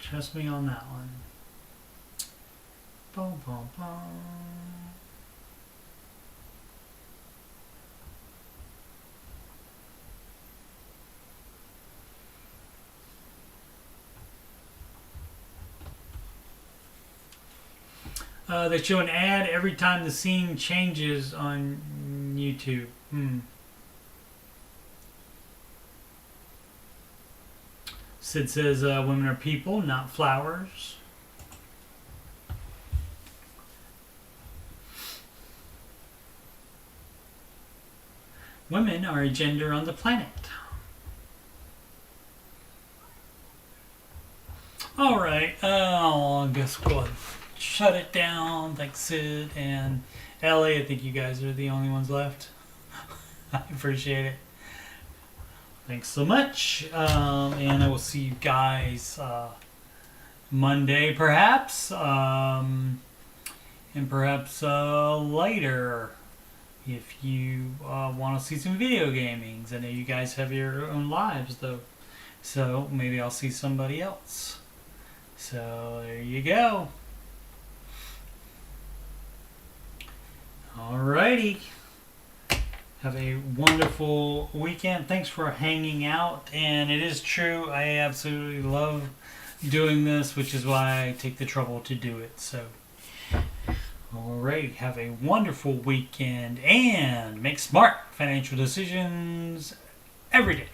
Trust me on that one. Boom, boom, boom. They show an ad every time the scene changes on YouTube. Sid says women are people, not flowers. Women are a gender on the planet. Alright, I guess we'll shut it down. Thanks, Sid and Ellie. I think you guys are the only ones left. I appreciate it. Thanks so much. And I will see you guys Monday, perhaps. And perhaps later if you want to see some video gamings. I know you guys have your own lives, though. So maybe I'll see somebody else. So there you go. Alrighty. Have a wonderful weekend. Thanks for hanging out. And it is true, I absolutely love doing this, which is why I take the trouble to do it. So, alright. Have a wonderful weekend and make smart financial decisions every day.